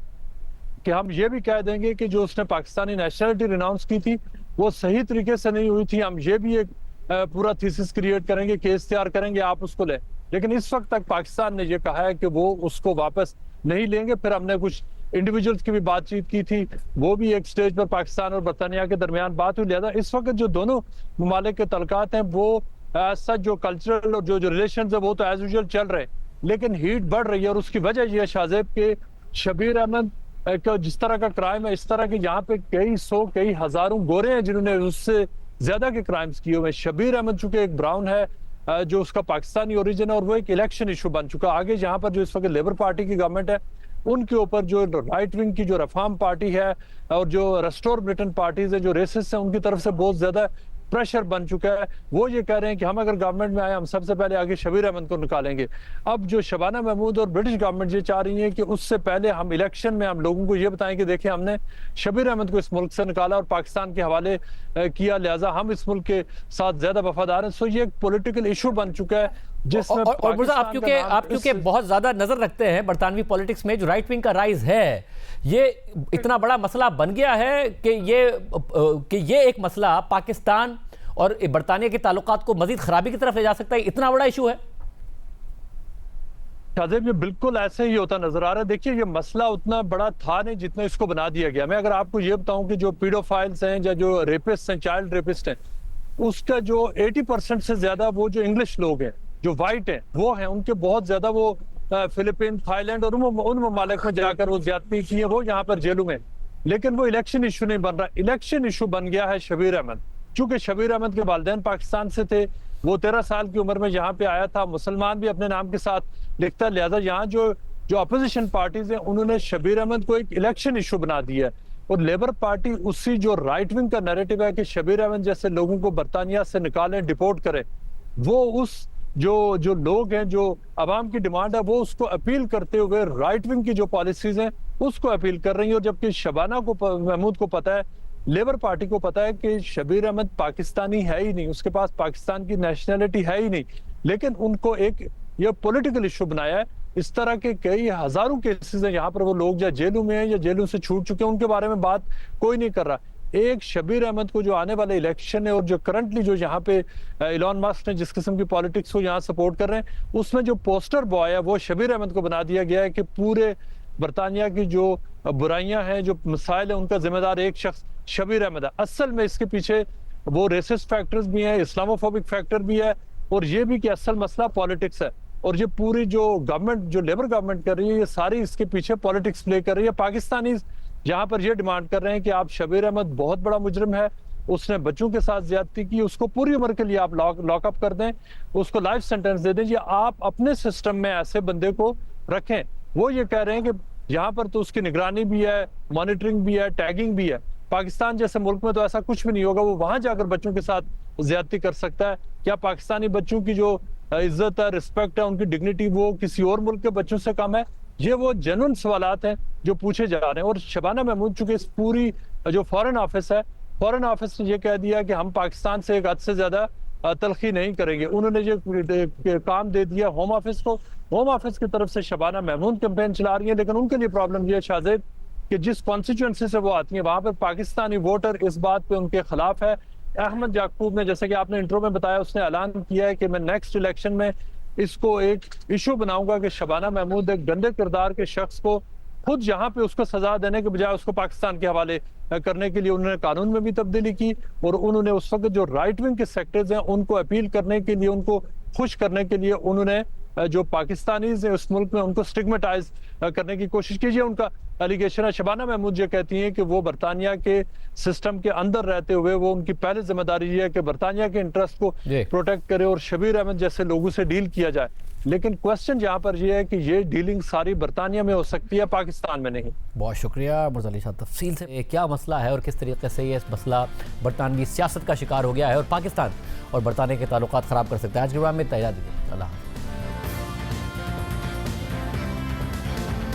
कि हम ये भी कह देंगे कि जो उसने पाकिस्तानी नेशनैलिटी रिनाउंस की थी वो सही तरीके से नहीं हुई थी, हम ये भी एक पूरा थीसिस क्रिएट करेंगे, केस तैयार करेंगे, आप उसको लें। लेकिन इस वक्त तक पाकिस्तान ने यह कहा है कि वो उसको वापस नहीं लेंगे। फिर हमने कुछ इंडिविजुअल्स की भी बातचीत की थी, वो भी एक स्टेज पर पाकिस्तान और बरतानिया के दरमियान बात हुई। लिहाजा इस वक्त जो दोनों ममालिक के तलकात हैं वो सच जो कल्चरल और जो रिलेशन है वो तो एज यूजुअल चल रहे हैं, लेकिन हीट बढ़ रही है। और उसकी वजह यह शाहजेब के शब्बीर अहमद का जिस तरह का क्राइम है, इस तरह के यहाँ पे कई सौ कई हजारों गोरे हैं जिन्होंने उससे ज्यादा के क्राइम्स किए हुए। शब्बीर अहमद चूंकि एक ब्राउन है जो उसका पाकिस्तानी ओरिजिन है और वो एक इलेक्शन इशू बन चुका। आगे जहां पर जो इस वक्त लेबर पार्टी की गवर्नमेंट है उनके ऊपर जो राइट विंग की जो रिफॉर्म पार्टी है और जो रेस्टोर ब्रिटेन पार्टीज है जो रेसिस्ट है उनकी तरफ से बहुत ज्यादा प्रेशर बन चुका है। वो ये कह रहे हैं कि हम अगर गवर्नमेंट में आए हम सबसे पहले आगे शब्बीर अहमद को निकालेंगे। अब जो शबाना महमूद और ब्रिटिश गवर्नमेंट ये चाह रही है कि उससे पहले हम इलेक्शन में हम लोगों को ये बताएं कि देखिए हमने शब्बीर अहमद को इस मुल्क से निकाला और पाकिस्तान के हवाले किया, लिहाजा हम इस मुल्क के साथ ज्यादा वफादार हैं। सो ये एक पॉलिटिकल इशू बन चुका है जिसमें और आप क्योंकि बहुत ज्यादा नजर रखते हैं बरतानवी पॉलिटिक्स में जो राइट विंग का राइज है, ये इतना बड़ा मसला बन गया है कि ये एक मसला पाकिस्तान और बरतानिया के ताल्लुकात को मजीद खराबी की तरफ ले जा सकता है? इतना बड़ा इशू है? शाहजेब, ये बिल्कुल ऐसे ही होता नजर आ रहा है। देखिए, ये मसला उतना बड़ा था नहीं जितना इसको बना दिया गया। मैं अगर आपको ये बताऊं कि जो पीडोफाइल्स हैं या जो रेपिस्ट हैं, चाइल्ड रेपिस्ट हैं, उसका जो 80% से ज्यादा वो जो इंग्लिश लोग हैं, जो वाइट हैं, वो हैं, उनके बहुत ज्यादा वो फिलीपीन, थाईलैंड और उन ममालिक में जाकर वो ज्यादती की है, वो यहाँ पर जेलों में। लेकिन वो इलेक्शन इशू नहीं बन रहा। इलेक्शन इशू बन गया है शबीर अहमद। चूंकि शबीर अहमद के वालिदैन पाकिस्तान से थे, वो 13 साल की उम्र में यहाँ पे आया था, मुसलमान भी अपने नाम के साथ लिखता, लिहाजा यहाँ जो अपोजिशन पार्टीज हैं उन्होंने शबीर अहमद को एक इलेक्शन इशू बना दिया है। और लेबर पार्टी उसी जो राइट विंग का नैरेटिव है कि शबीर अहमद जैसे लोगों को बरतानिया से निकालें, डिपोर्ट करें, वो उस जो लोग हैं, जो आवाम की डिमांड है, वो उसको अपील करते हुए राइट विंग की जो पॉलिसीज हैं उसको अपील कर रही है। और जबकि शबाना को, महमूद को पता है, लेबर पार्टी को पता है कि शबीर अहमद पाकिस्तानी है ही नहीं, उसके पास पाकिस्तान की नेशनैलिटी है ही नहीं, लेकिन उनको एक ये पॉलिटिकल इशू बनाया है। इस तरह के कई हजारों केसेस हैं यहाँ पर, वो लोग या जेलों में हैं या जेलों से छूट चुके हैं, उनके बारे में बात कोई नहीं कर रहा। एक शबीर अहमद को जो आने वाले इलेक्शन है और जो करंटली जो यहाँ पे इलॉन मस्क ने जिस किस्म की पॉलिटिक्स को यहाँ सपोर्ट कर रहे हैं, उसमें जो पोस्टर बॉय है वो शबीर अहमद को बना दिया गया है कि पूरे बरतानिया की जो बुराइयां हैं, जो मसाइल है, उनका जिम्मेदार एक शख्स शबीर अहमद है। असल में इसके पीछे वो रेसिस्ट फैक्टर्स भी हैं, इस्लामोफोबिक फैक्टर भी है, और ये भी कि असल मसला पॉलिटिक्स है। और ये पूरी जो गवर्नमेंट, जो लेबर गवर्नमेंट कर रही है, ये सारी इसके पीछे पॉलिटिक्स प्ले कर रही है। पाकिस्तानी यहाँ पर ये डिमांड कर रहे हैं कि आप शबीर अहमद बहुत बड़ा मुजरिम है, उसने बच्चों के साथ ज्यादती की, उसको पूरी उम्र के लिए आप लॉकअप कर दें, उसको लाइफ सेंटेंस दे दें, या आप अपने सिस्टम में ऐसे बंदे को रखें। वो ये कह रहे हैं कि यहाँ पर तो उसकी निगरानी भी है, मॉनिटरिंग भी है, टैगिंग भी है। पाकिस्तान जैसे मुल्क में तो ऐसा कुछ भी नहीं होगा, वो वहां जाकर बच्चों के साथ ज्यादती कर सकता है। क्या पाकिस्तानी बच्चों की जो इज्जत है, रिस्पेक्ट है, उनकी डिग्निटी, वो किसी और मुल्क के बच्चों से कम है? ये वो जेन्युइन सवालात हैं जो पूछे जा रहे हैं। और शबाना महमूद, चूंकि इस पूरी जो फॉरेन ऑफिस है, फॉरेन ऑफिस ने ये कह दिया कि हम पाकिस्तान से एक हद से ज्यादा तलखी नहीं करेंगे। उन्होंने जो काम दे दिया होम ऑफिस को, होम ऑफिस की तरफ से शबाना महमूद कैंपेन चला रही है। लेकिन उनके लिए प्रॉब्लम यह है शाहजेब कि जिस कॉन्स्टिट्यूएंसी से वो आती है, वहां पर पाकिस्तानी वोटर इस बात पे उनके खिलाफ है। अहमद याकूब ने, जैसे कि आपने इंट्रो में बताया, उसने ऐलान किया है कि मैं नेक्स्ट इलेक्शन में इसको एक इशू बनाऊंगा कि शबाना महमूद एक गंदे किरदार के शख्स को खुद यहाँ पे उसको सजा देने के बजाय उसको पाकिस्तान के हवाले करने के लिए उन्होंने कानून में भी तब्दीली की। और उन्होंने उस वक्त जो राइट विंग के सेक्टर्स हैं उनको अपील करने के लिए, उनको खुश करने के लिए, उन्होंने जो पाकिस्तानीज हैं उस मुल्क में उनको स्टिग्मेटाइज करने की कोशिश कीजिए। उनका एलिगेशन है। शबाना महमूद ये कहती हैं कि वो बरतानिया के सिस्टम के अंदर रहते हुए वो उनकी पहले जिम्मेदारी ये है कि बरतानिया के इंटरेस्ट को प्रोटेक्ट करे और शबीर अहमद जैसे लोगों से डील किया जाए। लेकिन क्वेश्चन यहाँ पर ये है कि ये डीलिंग सारी बरतानिया में हो सकती है, पाकिस्तान में नहीं। बहुत शुक्रिया मुर्ज़ा साहब, तफसील से क्या मसला है और किस तरीके से ये मसला बरतानवी सियासत का शिकार हो गया है और पाकिस्तान और बरतानिया के ताल्लुकात ख़राब कर सकता है। आज के प्रोग्राम में तैयार दीजिए। अल्लाह।